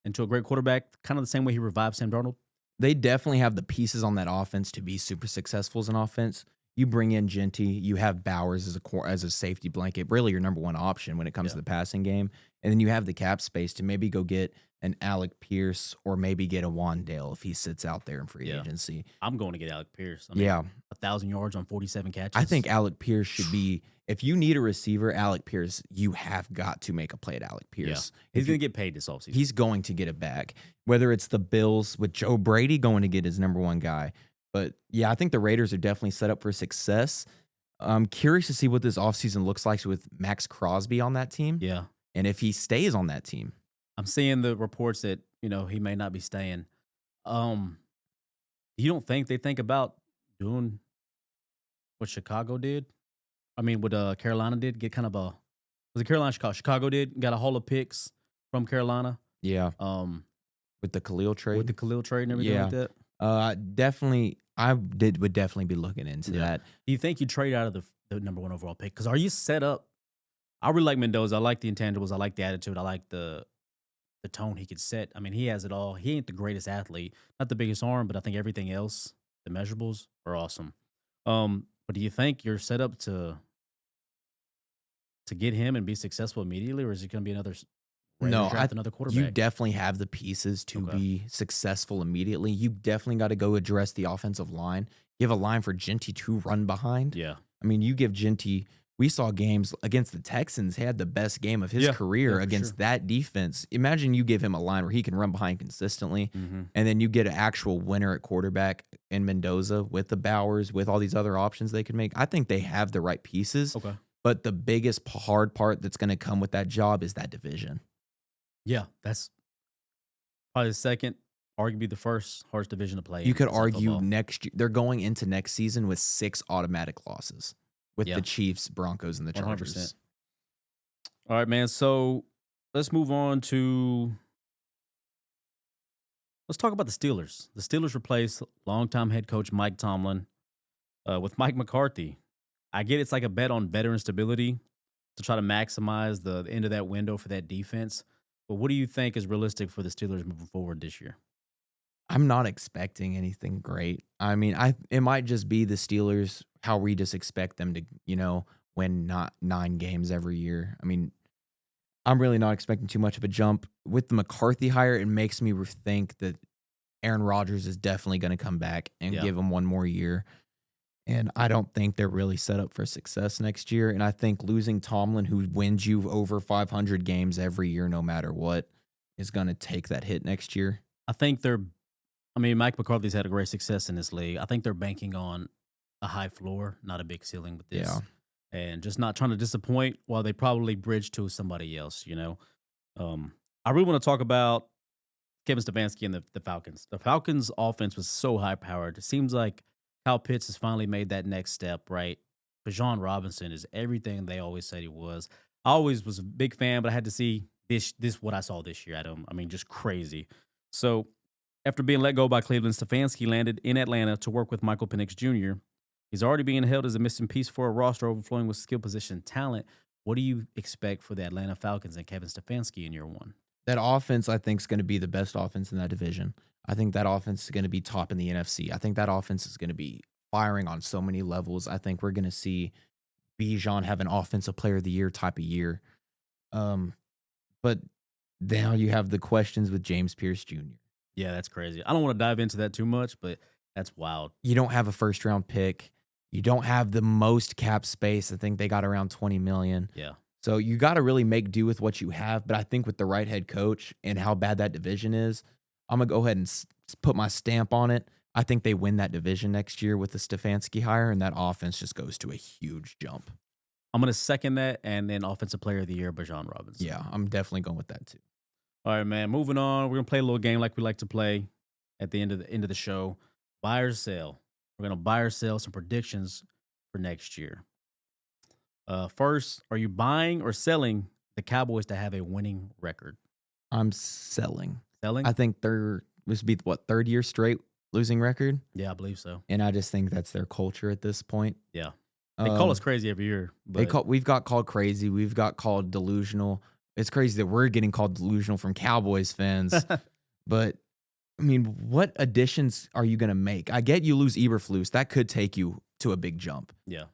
[SPEAKER 1] into a great quarterback, kind of the same way he revived Sam Darnold?
[SPEAKER 2] They definitely have the pieces on that offense to be super successful as an offense. You bring in Genty, you have Bowers as a safety blanket, really your number 1 option when it comes to the passing game. And then you have the cap space to maybe go get an Alec Pierce or maybe get a Wandale if he sits out there in free agency.
[SPEAKER 1] I'm going to get Alec Pierce. I mean, 1,000 yards on 47 catches.
[SPEAKER 2] I think Alec Pierce should be, if you need a receiver, Alec Pierce, you have got to make a play at Alec Pierce.
[SPEAKER 1] Yeah. He's going to get paid this offseason.
[SPEAKER 2] He's going to get it back. Whether it's the Bills with Joe Brady going to get his number 1 guy. But yeah, I think the Raiders are definitely set up for success. I'm curious to see what this offseason looks like with Max Crosby on that team.
[SPEAKER 1] Yeah.
[SPEAKER 2] And if he stays on that team.
[SPEAKER 1] I'm seeing the reports that, he may not be staying. You don't think they think about doing what Chicago did? I mean, what Carolina did, get kind of was it Carolina, Chicago? Chicago did, got a haul of picks from Carolina.
[SPEAKER 2] Yeah. With the Khalil trade.
[SPEAKER 1] With the Khalil trade and everything like that.
[SPEAKER 2] Definitely, would definitely be looking into that.
[SPEAKER 1] Do you think you trade out of the number 1 overall pick? Because are you set up? I really like Mendoza. I like the intangibles. I like the attitude. I like the tone he could set. I mean, he has it all. He ain't the greatest athlete, not the biggest arm, but I think everything else, the measurables, are awesome. But do you think you're set up to get him and be successful immediately, or is it going to be another quarterback?
[SPEAKER 2] You definitely have the pieces to be successful immediately. You definitely got to go address the offensive line. You have a line for Genty to run behind.
[SPEAKER 1] Yeah.
[SPEAKER 2] I mean, you give Genty. We saw games against the Texans. He had the best game of his career against that defense. Imagine you give him a line where he can run behind consistently, and then you get an actual winner at quarterback in Mendoza with the Bowers, with all these other options they could make. I think they have the right pieces.
[SPEAKER 1] Okay.
[SPEAKER 2] But the biggest hard part that's going to come with that job is that division.
[SPEAKER 1] Yeah, that's probably the second, arguably the first hardest division to play.
[SPEAKER 2] You could argue next year they're going into next season with 6 automatic losses with the Chiefs, Broncos, and the Chargers.
[SPEAKER 1] 100%. All right, man. So let's move on to let's talk about the Steelers. The Steelers replaced longtime head coach Mike Tomlin with Mike McCarthy. I get it's like a bet on veteran stability to try to maximize the end of that window for that defense. But what do you think is realistic for the Steelers moving forward this year?
[SPEAKER 2] I'm not expecting anything great. I mean, it might just be the Steelers how we just expect them to, win not 9 games every year. I mean, I'm really not expecting too much of a jump. With the McCarthy hire, it makes me think that Aaron Rodgers is definitely going to come back and
[SPEAKER 1] Yeah.
[SPEAKER 2] give him one more year. And I don't think they're really set up for success next year. And I think losing Tomlin, who wins you over 500 games every year, no matter what, is going to take that hit next year.
[SPEAKER 1] I think Mike McCarthy's had a great success in this league. I think they're banking on a high floor, not a big ceiling with this.
[SPEAKER 2] Yeah.
[SPEAKER 1] And just not trying to disappoint while they probably bridge to somebody else, I really want to talk about Kevin Stefanski and the Falcons. The Falcons' offense was so high-powered. It seems like Kyle Pitts has finally made that next step, right? Bijan Robinson is everything they always said he was. I always was a big fan, but I had to see this what I saw this year at him. I mean, just crazy. So after being let go by Cleveland, Stefanski landed in Atlanta to work with Michael Penix Jr. He's already being held as a missing piece for a roster overflowing with skill position talent. What do you expect for the Atlanta Falcons and Kevin Stefanski in year one?
[SPEAKER 2] That offense, I think, is going to be the best offense in that division. I think that offense is going to be top in the NFC. I think that offense is going to be firing on so many levels. I think we're going to see Bijan have an offensive player of the year type of year. But now you have the questions with James Pierce Jr.
[SPEAKER 1] Yeah, that's crazy. I don't want to dive into that too much, but that's wild.
[SPEAKER 2] You don't have a first-round pick. You don't have the most cap space. I think they got around $20 million.
[SPEAKER 1] Yeah.
[SPEAKER 2] So you got to really make do with what you have. But I think with the right head coach and how bad that division is, I'm going to go ahead and put my stamp on it. I think they win that division next year with the Stefanski hire, and that offense just goes to a huge jump.
[SPEAKER 1] I'm going to second that, and then Offensive Player of the Year, Bijan Robinson.
[SPEAKER 2] Yeah, I'm definitely going with that too.
[SPEAKER 1] All right, man. Moving on. We're going to play a little game like we like to play at the end of the show. Buy or sell. We're going to buy or sell some predictions for next year. First, are you buying or selling the Cowboys to have a winning record?
[SPEAKER 2] I'm selling.
[SPEAKER 1] Selling?
[SPEAKER 2] I think this would be third year straight losing record.
[SPEAKER 1] Yeah, I believe so.
[SPEAKER 2] And I just think that's their culture at this point.
[SPEAKER 1] Yeah. They call us crazy every year.
[SPEAKER 2] We've got called crazy. We've got called delusional. It's crazy that we're getting called delusional from Cowboys fans. But, I mean, what additions are you going to make? I get you lose Eberflus. That could take you to a big jump.
[SPEAKER 1] Yeah.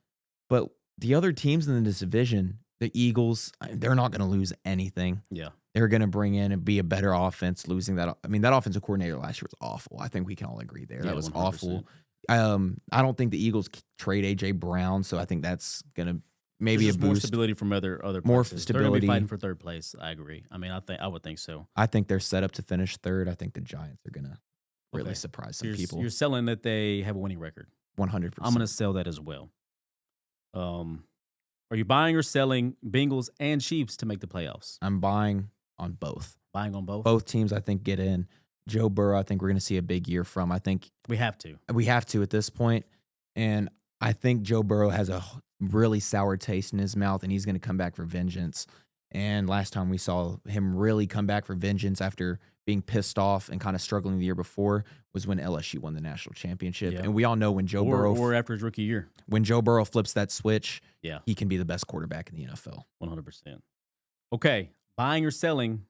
[SPEAKER 2] But the other teams in this division, the Eagles, they're not going to lose anything.
[SPEAKER 1] Yeah.
[SPEAKER 2] They're going to bring in and be a better offense, losing that. I mean, that offensive coordinator last year was awful. I think we can all agree there. That was
[SPEAKER 1] 100%.
[SPEAKER 2] awful. I don't think the Eagles trade A.J. Brown, so I think that's going to maybe a boost.
[SPEAKER 1] More stability from other
[SPEAKER 2] more
[SPEAKER 1] places.
[SPEAKER 2] stability.
[SPEAKER 1] They're going to be fighting for third place. I agree. I mean, I would think so.
[SPEAKER 2] I think they're set up to finish third. I think the Giants are going to really surprise some people.
[SPEAKER 1] You're selling that they have a winning record.
[SPEAKER 2] 100%.
[SPEAKER 1] I'm going to sell that as well. Are you buying or selling Bengals and Chiefs to make the playoffs?
[SPEAKER 2] I'm buying on both.
[SPEAKER 1] Buying on both?
[SPEAKER 2] Both teams, I think, get in. Joe Burrow, I think we're going to see a big year from. I think
[SPEAKER 1] we have to.
[SPEAKER 2] We have to at this point. And I think Joe Burrow has a really sour taste in his mouth, and he's going to come back for vengeance. And last time we saw him really come back for vengeance after being pissed off and kind of struggling the year before was when LSU won the national championship. Yeah. And we all know when Joe Burrow...
[SPEAKER 1] Or after his rookie year.
[SPEAKER 2] When Joe Burrow flips that switch,
[SPEAKER 1] yeah,
[SPEAKER 2] he can be the best quarterback in the NFL.
[SPEAKER 1] 100%. Okay, buying or selling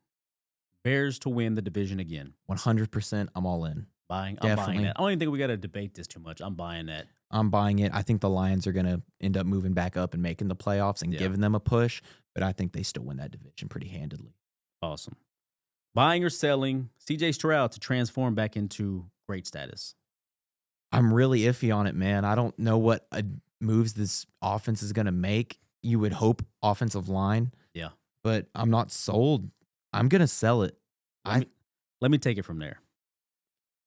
[SPEAKER 1] Bears to win the division again.
[SPEAKER 2] 100%, I'm all in.
[SPEAKER 1] I'm buying that. I don't even think we got to debate this too much. I'm buying that.
[SPEAKER 2] I'm buying it. I think the Lions are going to end up moving back up and making the playoffs and giving them a push, but I think they still win that division pretty handedly.
[SPEAKER 1] Awesome. Buying or selling C.J. Stroud to transform back into great status.
[SPEAKER 2] I'm really iffy on it, man. I don't know what moves this offense is going to make. You would hope offensive line.
[SPEAKER 1] Yeah.
[SPEAKER 2] But I'm not sold. I'm going to sell it.
[SPEAKER 1] Let me take it from there.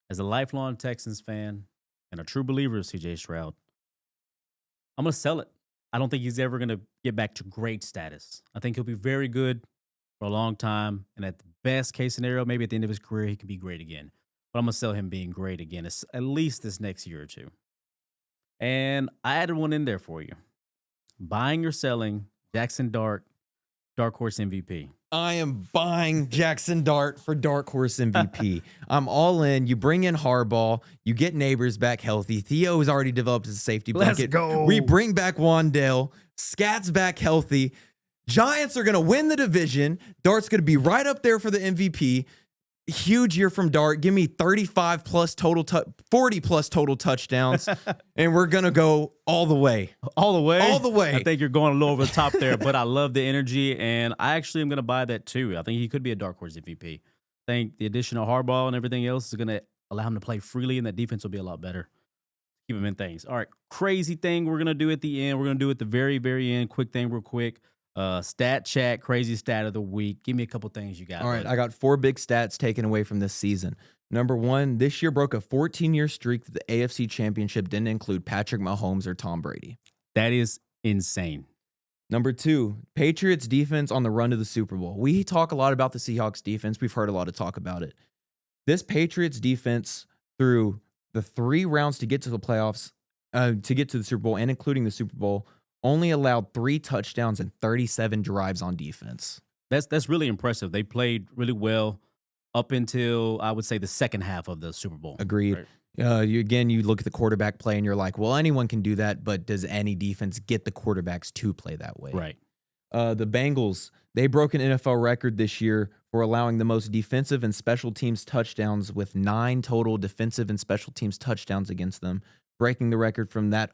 [SPEAKER 1] As a lifelong Texans fan and a true believer of C.J. Stroud, I'm going to sell it. I don't think he's ever going to get back to great status. I think he'll be very good for a long time. And at the best case scenario, maybe at the end of his career, he can be great again. But I'm going to sell him being great again, at least this next year or two. And I added one in there for you. Buying or selling Jackson Dart, Dark Horse MVP.
[SPEAKER 2] I am buying Jackson Dart for Dark Horse MVP. I'm all in. You bring in Harbaugh. You get Neighbors back healthy. Theo has already developed his safety blanket.
[SPEAKER 1] Let's go.
[SPEAKER 2] We bring back Wandale. Scat's back healthy. Giants are going to win the division. Dart's going to be right up there for the MVP. Huge year from Dart. Give me 35 plus total, 40 plus total touchdowns, and we're going to go all the way.
[SPEAKER 1] All the way?
[SPEAKER 2] All the way.
[SPEAKER 1] I think you're going a little over the top there, but I love the energy, and I actually am going to buy that too. I think he could be a dark horse MVP. I think the addition of Harbaugh and everything else is going to allow him to play freely, and that defense will be a lot better. Keep him in things. All right, crazy thing we're going to do at the end. We're going to do at the very, very end. Quick thing real quick. Stat chat, crazy stat of the week. Give me a couple things you got.
[SPEAKER 2] All right,
[SPEAKER 1] buddy.
[SPEAKER 2] I got 4 big stats taken away from this season. Number 1, this year broke a 14-year streak that the AFC Championship didn't include Patrick Mahomes or Tom Brady.
[SPEAKER 1] That is insane.
[SPEAKER 2] Number 2, Patriots defense on the run to the Super Bowl. We talk a lot about the Seahawks defense. We've heard a lot of talk about it. This Patriots defense through the 3 rounds to get to the playoffs, to get to the Super Bowl and including the Super Bowl, only allowed 3 touchdowns and 37 drives on defense.
[SPEAKER 1] That's really impressive. They played really well up until, I would say, the second half of the Super Bowl.
[SPEAKER 2] Agreed.
[SPEAKER 1] Right.
[SPEAKER 2] You look at the quarterback play and you're like, well, anyone can do that, but does any defense get the quarterbacks to play that way?
[SPEAKER 1] Right.
[SPEAKER 2] The Bengals, they broke an NFL record this year for allowing the most defensive and special teams touchdowns with 9 total defensive and special teams touchdowns against them, breaking the record from that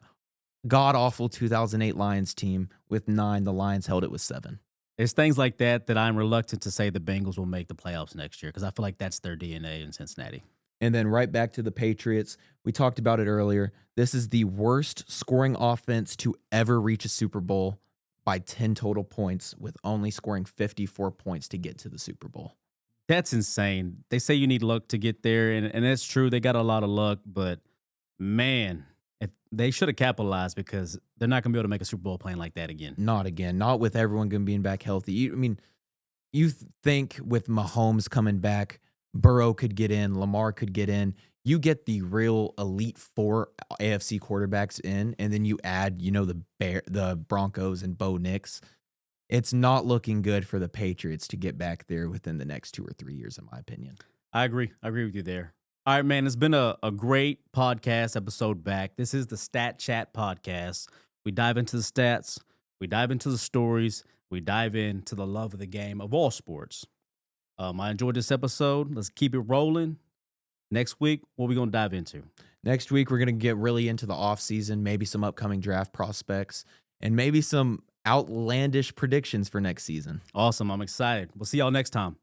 [SPEAKER 2] god-awful 2008 Lions team with 9. The Lions held it with 7.
[SPEAKER 1] It's things like that I'm reluctant to say the Bengals will make the playoffs next year because I feel like that's their DNA in Cincinnati.
[SPEAKER 2] And then right back to the Patriots. We talked about it earlier. This is the worst scoring offense to ever reach a Super Bowl by 10 total points, with only scoring 54 points to get to the Super Bowl.
[SPEAKER 1] That's insane. They say you need luck to get there, and that's true. They got a lot of luck, but man, if they should have capitalized because they're not going to be able to make a Super Bowl playing like that again.
[SPEAKER 2] Not again. Not with everyone going to be back healthy. You think with Mahomes coming back, Burrow could get in, Lamar could get in. You get the real elite 4 AFC quarterbacks in, and then you add, the Broncos and Bo Nix. It's not looking good for the Patriots to get back there within the next 2 or 3 years, in my opinion.
[SPEAKER 1] I agree. I agree with you there. All right, man. It's been a great podcast episode back. This is the Stat Chat podcast. We dive into the stats. We dive into the stories. We dive into the love of the game of all sports. I enjoyed this episode. Let's keep it rolling. Next week, what are we going to dive into?
[SPEAKER 2] Next week, we're going to get really into the offseason, maybe some upcoming draft prospects, and maybe some outlandish predictions for next season.
[SPEAKER 1] Awesome. I'm excited. We'll see y'all next time.